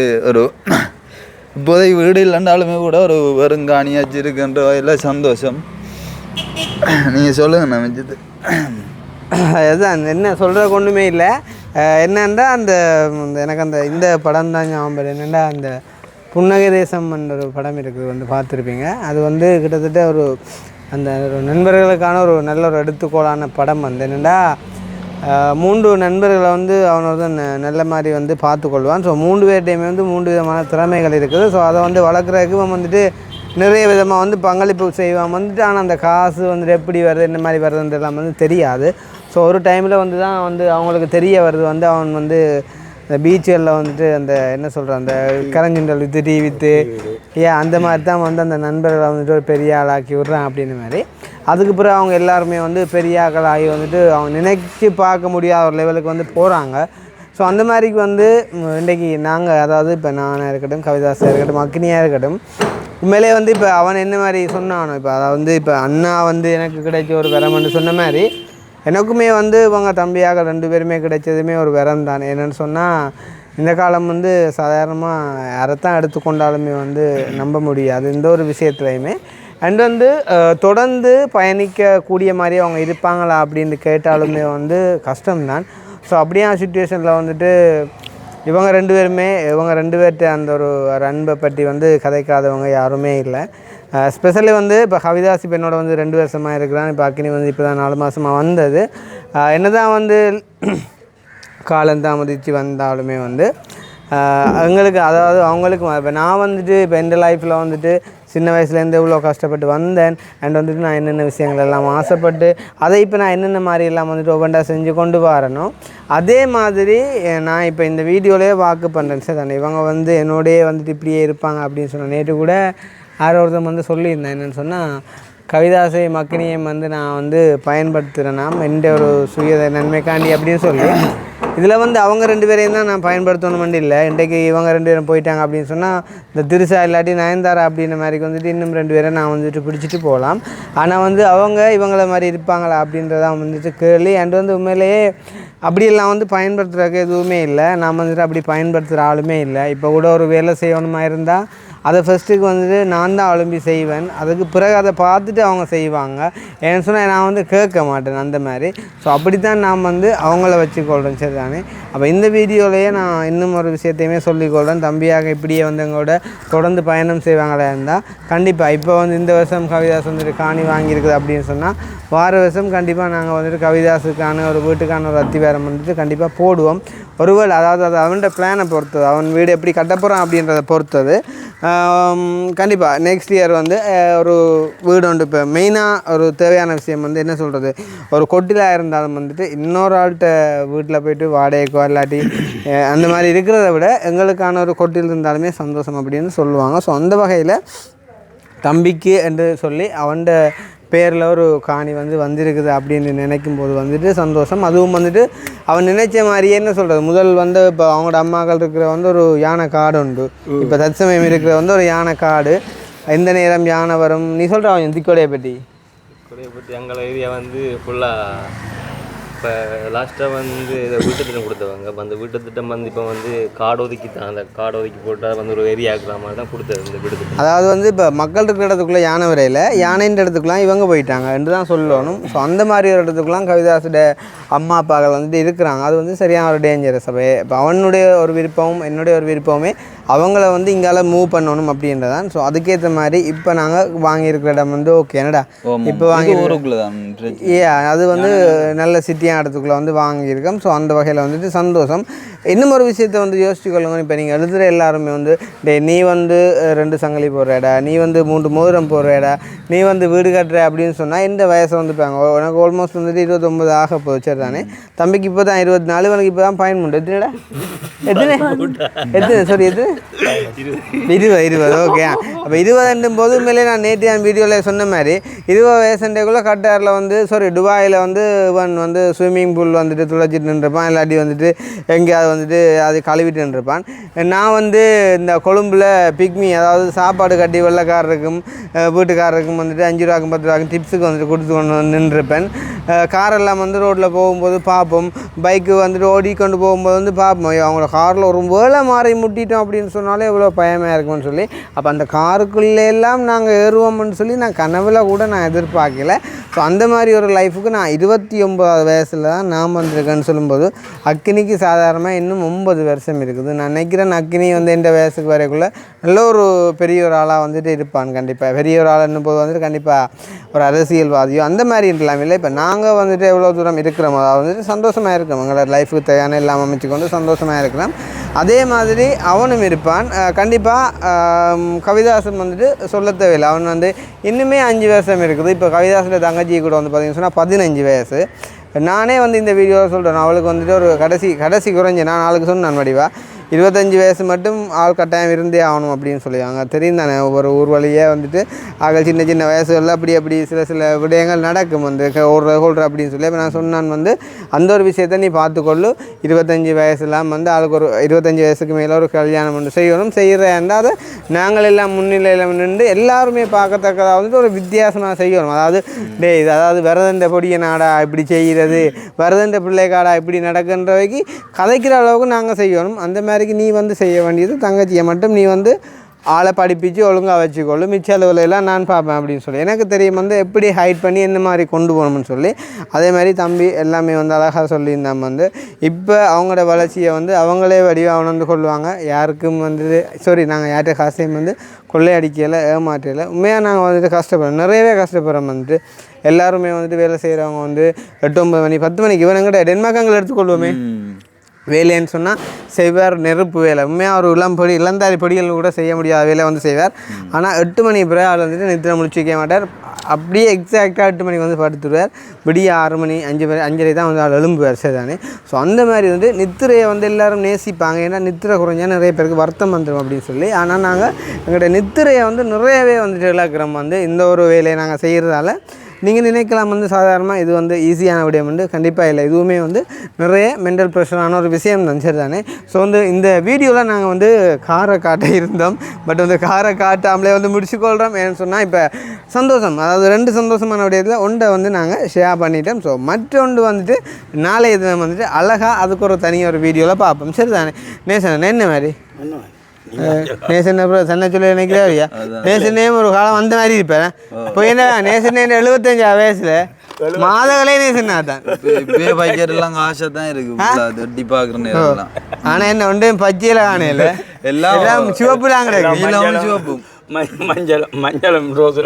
இப்போதைக்கு வீடு இல்லைன்றாலுமே கூட ஒரு வெறுங்காணியாச்சு இருக்குன்ற வகையில் சந்தோஷம். நீங்கள் சொல்லுங்கள் நான் வச்சது. அதுதான் என்ன சொல்கிற ஒன்றுமே இல்லை. என்னென்னா எனக்கு இந்த படம் தான் ஞாபகம். என்னென்னா அந்த புன்னகை தேசம் என்ற ஒரு படம் இருக்குது, வந்து பார்த்துருப்பீங்க. அது வந்து கிட்டத்தட்ட ஒரு நண்பர்களுக்கான ஒரு நல்ல ஒரு எடுத்துக்கோளான படம். வந்து என்னென்னா 3 நண்பர்களை வந்து அவனை வந்து நல்ல மாதிரி வந்து பார்த்துக்கொள்வான். ஸோ 3 பேர்டையுமே வந்து 3 விதமான திறமைகள் இருக்குது. ஸோ அதை வந்து வளர்க்குறதுக்கு அவன் வந்துட்டு நிறைய விதமாக வந்து பங்களிப்பு செய்வான் வந்துட்டு. ஆனால் அந்த காசு வந்துட்டு எப்படி வருது, என்ன மாதிரி வருதுன்றதெல்லாம் வந்து தெரியாது. ஸோ ஒரு டைமில் வந்து தான் வந்து அவங்களுக்கு தெரிய வருது, வந்து அவன் வந்து இந்த பீச்சுகளில் வந்துட்டு அந்த என்ன சொல்கிறான், அந்த கரஞ்சுண்டல் விற்று அந்த மாதிரி தான் வந்து அந்த நண்பர்களை வந்துட்டு ஒரு பெரிய ஆளாக்கி விட்றான் அப்படின்னு மாதிரி. அதுக்கு பிறகு அவங்க எல்லாருமே வந்து பெரிய ஆளாகி வந்துட்டு அவங்க நினைச்சு பார்க்க முடியாத ஒரு லெவலுக்கு வந்து போகிறாங்க. ஸோ அந்த மாதிரிக்கு வந்து இன்றைக்கி நாங்கள், அதாவது இப்போ நானாக இருக்கட்டும், கவிதாசாக இருக்கட்டும், அக்னியாக இருக்கட்டும், உண்மையிலே வந்து இப்போ அவன் என்ன மாதிரி சொன்னானோ, இப்போ அதாவது வந்து இப்போ அண்ணா வந்து எனக்கு கிடைச்ச ஒரு வரம்னு சொன்ன மாதிரி எனக்குமே வந்து இவங்க தம்பியாக 2 பேருமே கிடைச்சதுமே ஒரு வரம் தான். என்னென்னு சொன்னால் இந்த காலம் வந்து சாதாரணமாக யாரைத்தான் எடுத்துக்கொண்டாலுமே வந்து நம்ப முடியாது இந்த ஒரு விஷயத்துலையுமே. அண்ட் வந்து தொடர்ந்து பயணிக்கக்கூடிய மாதிரி அவங்க இருப்பாங்களா அப்படின்னு கேட்டாலுமே வந்து கஷ்டம்தான். ஸோ அப்படியான சுச்சுவேஷனில் வந்துட்டு இவங்க 2 பேர்கிட்ட அந்த ஒரு அன்பை பற்றி வந்து கதைக்காதவங்க யாருமே இல்லை. ஸ்பெஷலி வந்து இப்போ கவிதாசி பெண்ணோட வந்து 2 வருஷமாக இருக்கிறான். இப்போ அக்னி வந்து இப்போ தான் 4 மாதமாக வந்தது. என்ன தான் வந்து காலம் தாமதித்து வந்தாலுமே வந்து எங்களுக்கு, அதாவது அவங்களுக்கு இப்போ நான் வந்துட்டு இப்போ எந்த லைஃப்பில் வந்துட்டு சின்ன வயசுலேருந்து எவ்வளோ கஷ்டப்பட்டு வந்தேன். அண்ட் வந்துட்டு நான் என்னென்ன விஷயங்கள் எல்லாம் ஆசைப்பட்டு அதை இப்போ நான் என்னென்ன மாதிரி எல்லாம் வந்துட்டு ஒவ்வொன்றா செஞ்சு கொண்டு வரணும். அதே மாதிரி நான் இப்போ இந்த வீடியோலேயே வாக்கு பண்ணுறேன் சார் தானே, இவங்க வந்து என்னோடய வந்துட்டு இப்படியே இருப்பாங்க அப்படின்னு சொன்னேன். நேற்று கூட யாரோ ஒருத்தர் வந்து சொல்லியிருந்தேன், என்னென்னு சொன்னால் கவிதாசை மக்கனையும் வந்து நான் வந்து பயன்படுத்துகிறேன்னா எந்த ஒரு சுய நன்மைக்காண்டி அப்படின்னு சொல்லி. இதில் வந்து அவங்க 2 பேரையும் தான் நான் பயன்படுத்தணுமெண்டு இல்லை. இன்றைக்கு இவங்க 2 பேரும் போயிட்டாங்க அப்படின்னு சொன்னால் இந்த திருசா இல்லாட்டி நயன்தாரா அப்படின்ற மாதிரி வந்துட்டு இன்னும் 2 பேரை நான் வந்துட்டு பிடிச்சிட்டு போகலாம். ஆனால் வந்து அவங்க இவங்கள மாதிரி இருப்பாங்களா அப்படின்றதான் வந்துட்டு கேள்வி. அண்ட் வந்து உண்மையிலேயே அப்படியெல்லாம் வந்து பயன்படுத்துகிறதுக்கு எதுவுமே இல்லை. நான் வந்துட்டு அப்படி பயன்படுத்துகிற ஆளுமே இல்லை. இப்போ கூட ஒரு வேலை செய்யணுமா இருந்தால் அதை ஃபஸ்ட்டுக்கு வந்துட்டு நான் தான் எழும்பி செய்வேன். அதுக்கு பிறகு அதை பார்த்துட்டு அவங்க செய்வாங்க. ஏன்னு சொன்னால் நான் வந்து கேட்க மாட்டேன் அந்த மாதிரி. ஸோ அப்படி தான் நான் வந்து அவங்கள வச்சுக்கொள்கிறேன். சரி தானே? அப்போ இந்த வீடியோலேயே நான் இன்னும் ஒரு விஷயத்தையுமே சொல்லிக்கொள்கிறேன். தம்பியாக இப்படியே வந்து எங்களோட தொடர்ந்து பயணம் செய்வாங்களா இருந்தால் கண்டிப்பாக இப்போ வந்து இந்த வருஷம் கவிதாஸ் வந்துட்டு காணி வாங்கியிருக்குது அப்படின்னு சொன்னால் வார வருஷம் கண்டிப்பாக நாங்கள் வந்துட்டு கவிதாஸுக்கான ஒரு வீட்டுக்கான ஒரு அத்திவாரம் வந்துட்டு கண்டிப்பாக போடுவோம். ஒருவேளை அதாவது அது அவனோட பிளானை பொறுத்தது, அவன் வீடு எப்படி கட்டப்போகிறான் அப்படின்றத பொறுத்தது. கண்டிப்பாக நெக்ஸ்ட் இயர் வந்து ஒரு வீடு உண்டு. இப்போ மெயினாக ஒரு தேவையான விஷயம் வந்து என்ன சொல்கிறது, ஒரு கொட்டிலாக இருந்தாலும் வந்துட்டு இன்னொரு ஆள்கிட்ட வீட்டில் போய்ட்டு வாடகைக்கோ இல்லாட்டி அந்த மாதிரி இருக்கிறத விட எங்களுக்கான ஒரு கொட்டில் இருந்தாலுமே சந்தோஷம் அப்படின்னு சொல்லுவாங்க. ஸோ அந்த வகையில் தம்பிக்கு என்று சொல்லி அவன்ட பேரில் ஒரு காணி வந்து வந்திருக்குது அப்படின்னு நினைக்கும் போது வந்துட்டு சந்தோஷம். அதுவும் வந்துட்டு அவன் நினைச்ச மாதிரியே என்ன சொல்கிறது, முதல் வந்து இப்போ அவங்களோட அம்மாக்கள் இருக்கிற வந்து ஒரு யானை காடு உண்டு. இப்போ தற்சமயம் இருக்கிற வந்து ஒரு யானை காடு. எந்த நேரம் யானை வரும் நீ சொல்கிற அவன் திக்கோடையை பற்றி எங்கள் ஏரியா வந்து ஃபுல்லாக இப்போ லாஸ்ட்டாக வந்து இதை வீட்டு திட்டம் கொடுத்தவங்க. இப்போ அந்த வீட்டு திட்டம் வந்து இப்போ வந்து காடு ஒதுக்கி தான், அந்த காடு ஒதுக்கி போட்டால் வந்து ஒரு ஏரியா இருக்கிற மாதிரி தான் கொடுத்தது இந்த வீட்டு திட்டம். அதாவது வந்து இப்போ மக்கள் இருக்கிற இடத்துக்குள்ளே யானை வரையில் யானைன்ற இடத்துக்குலாம் இவங்க போயிட்டாங்க என்று தான் சொல்லணும். ஸோ அந்த மாதிரி ஒரு இடத்துக்குலாம் கவிதாஸோட அம்மா அப்பாக்கள் வந்துட்டு இருக்கிறாங்க. அது வந்து சரியான ஒரு டேஞ்சரஸ். அப்போ இப்போ அவனுடைய ஒரு விருப்பமும் என்னுடைய ஒரு விருப்பமுமே அவங்கள வந்து இங்கால மூவ் பண்ணணும் அப்படின்றதான். ஸோ அதுக்கேற்ற மாதிரி இப்போ நாங்கள் வாங்கியிருக்கிற இடம் வந்து ஓகே என்னடா இப்போ வாங்கி அது வந்து நல்ல சிட்டியான இடத்துக்குள்ளே வந்து வாங்கியிருக்கோம். ஸோ அந்த வகையில் வந்துட்டு சந்தோஷம். இன்னும் ஒரு விஷயத்தை வந்து யோசிச்சுக்கொள்ளுங்க. இப்போ நீங்கள் எழுதுகிற எல்லாருமே வந்து நீ வந்து 2 சங்கிலி போடுறடா, நீ வந்து 3 மோதிரம் போடுறடா, நீ வந்து வீடு கட்டுற அப்படின்னு சொன்னால் இந்த வயசை வந்துப்பாங்க. எனக்கு ஆல்மோஸ்ட் வந்துட்டு 29 ஆக போச்சு தானே. தம்பிக்கு இப்போ தான் 24, எனக்கு இப்போ தான் பயன் எத்தனைடா எத்தனை சாரி எத்தனை 20 ஓகே. அப்போ 20 போது உண்மையிலே நான் நேற்று என் வீடியோவில் சொன்ன மாதிரி 20 வயசுக்குள்ளே கட்டாரில் வந்து துபாயில் வந்து இவன் வந்து ஸ்விம்மிங் பூல் வந்துட்டு துளைச்சிட்டு நின்றுப்பான், இல்லாட்டி வந்துட்டு எங்கேயாவது வந்துட்டு அது கழுவிட்டு நின்றுப்பான். நான் வந்து இந்த கொழும்பில் பிக்மி அதாவது சாப்பாடு கட்டி வெள்ளைக்காரருக்கும் வீட்டுக்காரருக்கும் வந்துட்டு 5 ரூபாய்க்கும் 10 ரூபாய்க்கும் டிப்ஸுக்கு வந்துட்டு கொடுத்து கொண்டு வந்து நின்றுப்பேன். காரெல்லாம் வந்து ரோட்டில் போகும்போது பார்ப்போம், பைக்கு வந்துட்டு ஓடிக்கொண்டு போகும்போது வந்து பார்ப்போம், அவங்கள காரில் ஒரு வேளை மாறி முட்டிட்டோம் அப்படின்னு சொன்னாலே எவ்வளோ பயமாக இருக்கும்னு சொல்லி. அப்போ அந்த காருக்குள்ளே எல்லாம் நாங்கள் ஏறுவோம்னு சொல்லி நான் கனவில் கூட நான் எதிர்பார்க்கல. ஸோ அந்த மாதிரி ஒரு லைஃபுக்கு நான் 29 வயசில் தான் நான் வந்திருக்கேன்னு சொல்லும்போது அக்கினிக்கு சாதாரணமாக இன்னும் 9 வருஷம் இருக்குது. நான் நினைக்கிறேன் அக்கினி வந்து இந்த வயசுக்கு வரைக்குள்ளே நல்ல ஒரு பெரிய ஒரு ஆளாக வந்துட்டு இருப்பான். கண்டிப்பாக பெரிய ஒரு ஆளுன்னும் போது வந்துட்டு கண்டிப்பாக ஒரு அரசியல்வாதியோ அந்த மாதிரி இருக்கலாம். இல்லை இப்போ நாங்கள் வந்துட்டு எவ்வளோ தூரம் இருக்கிறோமோ அதாவது வந்துட்டு சந்தோஷமாக இருக்கிறோம், எங்களோட லைஃபுக்கு தேவையான எல்லாம் அமைச்சுக்கொண்டு சந்தோஷமாக இருக்கலாம். அதே மாதிரி அவனும் இருப்பான். கண்டிப்பாக கவிதாசன் வந்துட்டு சொல்ல தேவையில்லை, அவன் வந்து இன்னுமே 5 வருஷம் இருக்குது. இப்போ கவிதாசோட தங்கச்சி கூட வந்து பார்த்திங்கன்னு சொன்னால் 15 வயசு. நானே வந்து இந்த வீடியோவில் சொல்கிறேன், அவளுக்கு வந்துட்டு ஒரு கடைசி குறைஞ்சி நான் நாளுக்கு சொன்னேன் வடிவா 25 வயசு மட்டும் ஆள் கட்டாயம் இருந்தே ஆகணும் அப்படின்னு சொல்லுவாங்க. தெரியும் தானே, ஒவ்வொரு ஊர் வழியே வந்துட்டு ஆக சின்ன சின்ன வயசுகளில் அப்படி சில விடயங்கள் நடக்கும் வந்து ஓடுற அப்படின்னு சொல்லி. இப்போ நான் சொன்னான் வந்து அந்த ஒரு விஷயத்தை நீ பார்த்துக்கொள்ளு, 25 வயசுலாம் வந்து ஆளுக்கு ஒரு 25 வயசுக்கு மேலே ஒரு கல்யாணம் வந்து செய்யணும். செய்கிறேன்டா அதை நாங்கள் எல்லாம் முன்னிலையில் நின்று எல்லாருமே பார்க்கத்தக்கதாக வந்துட்டு ஒரு வித்தியாசமாக செய்யணும். அதாவது அதாவது வரதண்ட பொடிய நாடா இப்படி செய்கிறது, வரதண்ட பிள்ளைக்காடா இப்படி நடக்கின்றவைக்கு கதைக்கிற அளவுக்கு நாங்கள் செய்யணும். அந்த மாதிரி நீ வந்து செய்ய வேண்டியது தங்கச்சியை மட்டும் நீ வந்து ஆளை படிப்பிச்சு ஒழுங்காக வச்சுக்கொள்ளு, மிச்ச அளவுலாம் நான் பார்ப்பேன் அப்படின்னு சொல்லி. எனக்கு தெரியும் வந்து எப்படி ஹைட் பண்ணி என்ன மாதிரி கொண்டு போகணும்னு சொல்லி. அதே மாதிரி தம்பி எல்லாமே வந்து அழகாக சொல்லியிருந்தாங்க. வந்து இப்போ அவங்களோட வளர்ச்சியை வந்து அவங்களே அவனை வந்து கொள்ளுவாங்க. யாருக்கும் வந்து நாங்கள் யார்கிட்ட காசையும் வந்து கொள்ளையடிக்கலை, ஏமாற்றலை. உண்மையாக நாங்கள் வந்துட்டு கஷ்டப்படுறோம், நிறையவே கஷ்டப்படுறோம். வந்துட்டு எல்லாருமே வந்துட்டு வேலை செய்கிறவங்க வந்து 8, 9 மணி 10 மணிக்கு இவனுங்கிட்ட டென்மார்க்காங்களை எடுத்துக்கொள்வோமே வேலைன்னு சொன்னால் செய்வார். நெருப்பு வேலை உண்மையாக ஒரு இளந்தாரி பொடிகள் கூட செய்ய முடியாத வேலை வந்து செய்வார். ஆனால் 8 மணி பிறகு ஆள் வந்துட்டு நித்திரை முடிச்சு வைக்க மாட்டார். அப்படியே எக்ஸாக்டாக 8 மணிக்கு வந்து படுத்துடுவார். விடிய 6 மணி 5:30 தான் வந்து ஆள் எழும்புவார். சரிதானே? ஸோ அந்த மாதிரி வந்து நித்திரையை வந்து எல்லோரும் நேசிப்பாங்க. ஏன்னா நித்திரை குறைஞ்சா நிறைய பேருக்கு வருத்தம் வந்துடும் அப்படின்னு சொல்லி. ஆனால் நாங்கள் எங்களோட நித்திரையை வந்து நிறையவே வந்துட்டு இழக்கிறோம் வந்து இந்த ஒரு வேலையை நாங்கள் செய்கிறதால. நீங்கள் நினைக்கலாம் வந்து சாதாரணமாக இது வந்து ஈஸியான விடயம் வந்து கண்டிப்பாக இல்லை. இதுவுமே வந்து நிறைய மென்டல் ப்ரெஷரான ஒரு விஷயம் தான். சரி தானே? ஸோ வந்து இந்த வீடியோவில் நாங்கள் வந்து காரை காட்ட இருந்தோம். பட் வந்து காரை காட்டாமலே வந்து முடிச்சுக்கொள்கிறோம். ஏன்னு சொன்னால் இப்போ சந்தோஷம், அதாவது 2 சந்தோஷமான விடயத்தில் ஒன்றை வந்து நாங்கள் ஷேர் பண்ணிட்டோம். ஸோ மற்றொன்று வந்துட்டு நாளைய தினம் வந்துட்டு அழகாக அதுக்கு ஒரு தனியாக ஒரு வீடியோவில் பார்ப்போம். சரி தானே நேசன்? என்ன மாதிரி நேசன் அப்புறம் சென்னை சொல்லி நினைக்கிறா நேசனே ஒரு காலம் வந்த மாதிரி இருப்பேன். இப்போ என்ன நேசன் 75 வயசுல மாதங்களே நேசனா தான். எல்லாம் ஆசை தான் இருக்கு பார்க்குறேன். ஆனால் என்ன ஒன்று பச்சையில காணையில எல்லாம் சிவப்புலாம் கிடையாது. சிவப்பு மஞ்சளும் ரோஸ்.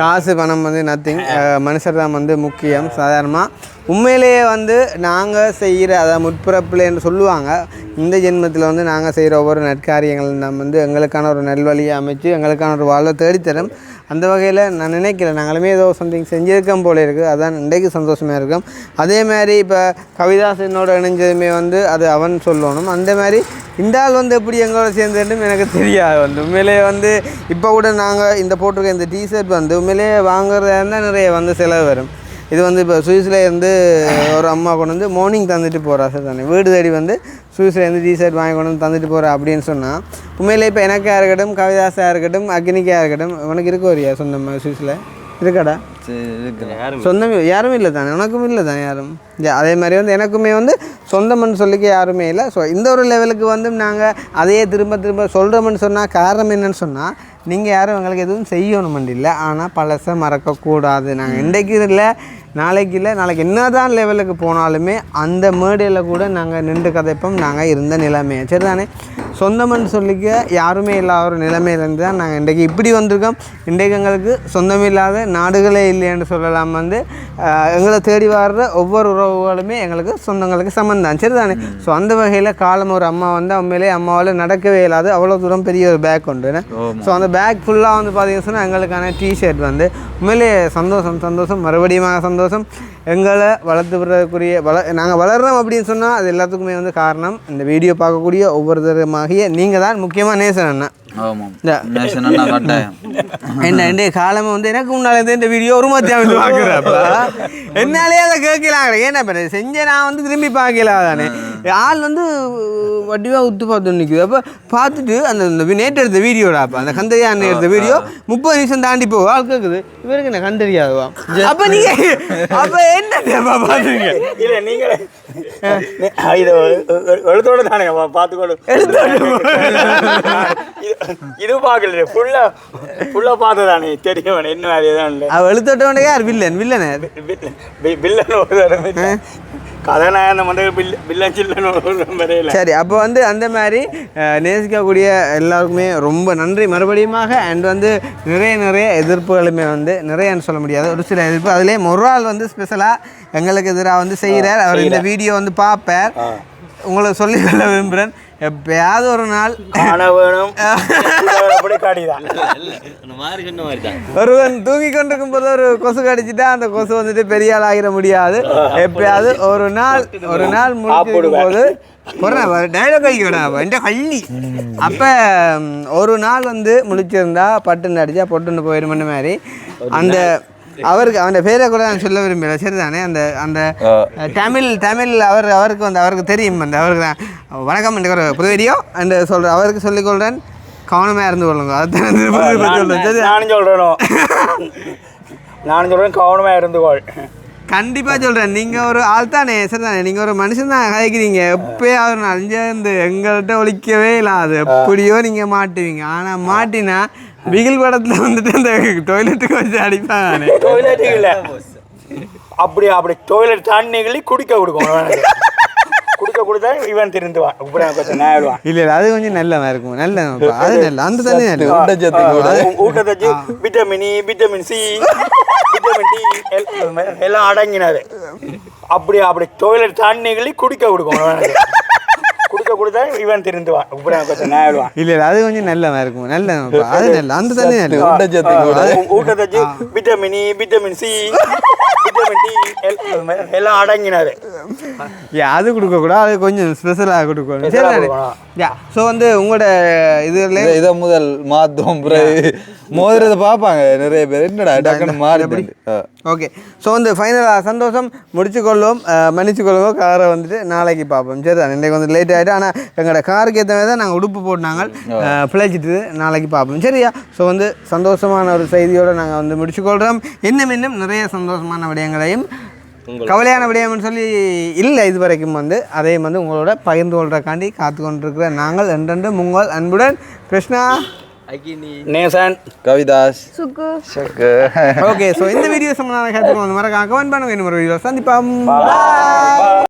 காசு பணம் வந்து நத்திங், மனுஷர் தான் வந்து முக்கியம். சாதாரணமாக உண்மையிலேயே வந்து நாங்கள் செய்கிற அதை முற்பிறப்பில் என்று சொல்லுவாங்க. இந்த ஜென்மத்தில் வந்து நாங்கள் செய்கிற ஒவ்வொரு நற்காரியங்கள் நம்ம வந்து எங்களுக்கான ஒரு நல்வழியை அமைச்சு எங்களுக்கான ஒரு வாழ்வை தேடித்தரும். அந்த வகையில் நான் நினைக்கிறேன் நாங்களுமே ஏதோ சம்திங் செஞ்சுருக்கோம் போல இருக்குது. அதான் இன்றைக்கு சந்தோஷமாக இருக்கும். அதே மாதிரி இப்போ கவிதாசனோட இணைஞ்சதுமே வந்து அது அவன் சொல்லணும். அந்த மாதிரி இந்த ஆள் வந்து எப்படி எங்களோட சேர்ந்துட்டும் எனக்கு தெரியாது. வந்து உண்மையிலேயே வந்து இப்போ கூட நாங்கள் இந்த போட்டிருக்க இந்த டிஷர்ட் வந்து உண்மையிலேயே வாங்குறதா இருந்தால் நிறைய வந்து செலவு வரும். இது வந்து இப்போ சுவிஸ்லேருந்து ஒரு அம்மா கொண்டு வந்து மார்னிங் தந்துட்டு போகிறா. சார் தானே வீடு தேடி வந்து சுவிஸ்லேருந்து டிஷர்ட் வாங்கி கொண்டு வந்து தந்துட்டு போகிறா அப்படின்னு சொன்னால் உண்மையிலே இப்போ எனக்காக இருக்கட்டும், கவிதாசாக இருக்கட்டும், அக்னிக்காக இருக்கட்டும், உனக்கு இருக்க வரியா சொந்தமாக சுவிஸில் இருக்காடா? சொந்தம் யாரும் இல்லை தானே? உனக்கும் இல்லை தானே யாரும்? அதே மாதிரி வந்து எனக்குமே வந்து சொந்தம்னு சொல்லிக்க யாருமே இல்லை. ஸோ இந்த ஒரு லெவலுக்கு வந்து நாங்கள் அதையே திரும்ப திரும்ப சொல்கிறோம்னு சொன்னால் காரணம் என்னன்னு சொன்னால் நீங்கள் யாரும் எங்களுக்கு எதுவும் செய்யணுமெண்டு இல்லை. ஆனால் பழசை மறக்கக்கூடாது. நாங்கள் இன்றைக்கு இல்லை, நாளைக்கு இல்லை, நாளைக்கு என்ன தான் லெவலுக்கு போனாலுமே அந்த மேடையில் கூட நாங்கள் நின்று கதைப்போம். நாங்கள் இருந்த நிலைமையை சரி தானே? சொந்தம்னு சொல்லிக்க யாருமே இல்லாத ஒரு நிலைமையிலேருந்து தான் நாங்கள் இன்றைக்கு இப்படி வந்திருக்கோம். இன்றைக்கு எங்களுக்கு சொந்தமில்லாத நாடுகளே இல்லைன்னு சொல்லலாம். வந்து எங்களை தேடி வர்ற ஒவ்வொரு உறவுகளுமே எங்களுக்கு சொந்தங்களுக்கு சம்மந்தான் சரி தானே? ஸோ அந்த வகையில் காலம் ஒரு அம்மா வந்து உண்மையிலே அம்மாவால் நடக்கவே இல்லாது அவ்வளோ தூரம் பெரிய ஒரு பேக் உண்டு. ஸோ அந்த பேக் ஃபுல்லாக வந்து பார்த்தீங்கன்னா சொன்னால் எங்களுக்கான டிஷர்ட் வந்து உண்மையிலே சந்தோஷம் மறுபடியும் சந்தோஷம். எங்களை வளர்த்து விடுறதுக்குரிய நாங்கள் வளர்கிறோம் அப்படின்னு சொன்னால் அது எல்லாத்துக்குமே வந்து காரணம் இந்த வீடியோ பார்க்கக்கூடிய ஒவ்வொருத்தருமாகிய நீங்கள் தான். முக்கியமாக நேசன் அண்ணா. என்ன காலமாக வந்து எனக்கு முன்னாலே இந்த வீடியோ ஒரு மத்தியம் வந்து பார்க்குறப்ப என்னாலே அதை கேட்கலாம். ஏன்னா இப்போ செஞ்ச நான் வந்து திரும்பி பார்க்கல தானே. ஆள் வந்து வட்டிவாக உத்து பார்த்து நிற்குது. அப்போ பார்த்துட்டு அந்த நேற்று எடுத்த வீடியோடாப்பா அந்த கந்தரியான் எடுத்த வீடியோ 30 நிமிஷம் தாண்டி போகும். ஆள் கேட்குது இவருக்கு என்ன கண்டறியாதுவா? அப்போ நீங்கள் அப்போ என்ன பார்த்துருங்க? இல்லை நீங்களே இது எழுத்தோட தானே பார்த்துக்கொடு. இது பார்க்கல ஃபுல்லாக பார்த்து தானே தெரியும் என்ன அதுதான் இல்லை. அவள் எழுத்தோட்டவனே யார் வில்லன்? வில்லனே வில்லன் ஒரு கதாநாயகன் வந்து வில்லன் சில்லன். சரி, அப்போ வந்து அந்த மாதிரி நேசிக்கக்கூடிய எல்லாருக்குமே ரொம்ப நன்றி மறுபடியுமாக. அண்ட் வந்து நிறைய எதிர்ப்புகளுமே வந்து நிறையன்னு சொல்ல முடியாது, ஒரு சில எதிர்ப்பு. அதுலேயே ஒரு ஆள் வந்து ஸ்பெஷலாக எங்களுக்கு எதிராக வந்து செய்கிறார். அவர் இந்த வீடியோ வந்து பார்ப்பார். உங்களுக்கு சொல்லிக்கொள்ள விரும்புகிறேன், எப்பயாவது ஒரு நாள் ஒருவன் தூங்கி கொண்டிருக்கும் போது ஒரு கொசு கடிச்சிட்டா அந்த கொசு வந்துட்டு பெரிய ஆள் ஆகிட முடியாது. எப்பயாவது ஒரு நாள் முடிக்கும் போது டைலாக் அடிக்க கள்ளி அப்போ ஒரு நாள் வந்து முழிச்சிருந்தா பட்டுன்னு அடிச்சா பொட்டுன்னு போயிடுமென்னு மாதிரி அந்த அவருக்கு அவன் பேரை கூட நான் சொல்ல விரும்பல சரி தானே? அந்த அந்த தமிழ் அவருக்கு வந்து அவருக்கு தெரியும். அந்த அவருக்கு தான் வணக்கம் என்ற ஒரு புது வீடியோ அந்த சொல்கிறேன். அவருக்கு சொல்லிக்கொள்கிறேன், கவனமாக இருந்து கொள்ளுங்க. அதுதான் நான் சொல்கிறேன், கவனமாக இருந்துக்கொள். கண்டிப்பாக சொல்கிறேன். நீங்கள் ஒரு ஆள் தானே சரி தானே? நீங்கள் ஒரு மனுஷன் தான் கதைக்கிறீங்க. எப்போயாவது ஒரு அஞ்சாந்து எங்கள்கிட்ட ஒழிக்கவே இல்லாது எப்படியோ நீங்கள் மாட்டுவீங்க. ஆனால் மாட்டினா பிகில் படத்தில் வந்துட்டு அந்த டாய்லெட்டுக்கு வச்சு அடிப்பாங்க. டாய்லெட்டு இல்லை, அப்படி டாய்லெட் தண்ணிகளி குடிக்க கொடுக்கணும். குடிக்க கொடுத்தா இவன் திருந்துவான். இல்லை அது கொஞ்சம் நல்லதாக இருக்கும். நல்ல அது நல்ல அந்த தண்ணி நல்ல ஊட்டச்சத்து விட்டமின் சி விட்டமின் டி எல்லாம் அடங்கினது. அப்படி டாய்லெட் தண்ணிகளி குடிக்க கொடுக்கணும். குடிக்க கொடுத்தா இவன் திருந்துவான். இல்லை அது கொஞ்சம் நல்லதாக இருக்கும். நல்ல அது நல்ல அந்த தண்ணி நல்ல ஊட்டச்சத்து விட்டமின் சி வைட்டமின் டி எல்லாம் அடங்கினது. அது கொடுக்கக்கூடாது, அது கொஞ்சம் ஸ்பெஷலாக கொடுக்கணும். சரி யா. ஸோ வந்து உங்களோட இதில் இதை முதல் மாத்தோம் பிறகு மோதிரத்தை பார்ப்பாங்க நிறைய பேர், என்னடா டக்குன்னு மாறி. ஓகே. ஸோ வந்து ஃபைனலாக சந்தோஷம் முடிச்சுக்கொள்வோம், மன்னிச்சுக்கொள்வோம். காரை வந்துட்டு நாளைக்கு பார்ப்போம். சரி தான், இன்றைக்கு வந்து லேட் ஆகிட்டு, ஆனால் எங்களோட காருக்கு ஏற்ற மாதிரி தான் நாங்கள் உடுப்பு போட்டாங்க பிழைச்சிட்டு நாளைக்கு பார்ப்போம். சரியா? ஸோ வந்து சந்தோஷமான ஒரு செய்தியோடு நாங்கள் வந்து முடிச்சுக்கொள்கிறோம். இன்னும் நிறைய சந்தோஷமான விடயங்களையும் கவலையான விடயம்னு சொல்லி இல்லை இது வரைக்கும் வந்து அதையும் வந்து உங்களோட பகிர்ந்து கொள்றதுக்காண்டி காத்து கொண்டிருக்கிற நாங்கள் என்றென்றும் உங்கள் அன்புடன் கிருஷ்ணா, நேசன், கவிதாஸ், சுக்கு. ஓகே. ஸோ இந்த வீடியோ சம்பந்தமான கருத்துக்கள் வந்து மறக்காம கமெண்ட் பண்ணுங்க. இன்னொரு வீடியோ சந்திப்போம்.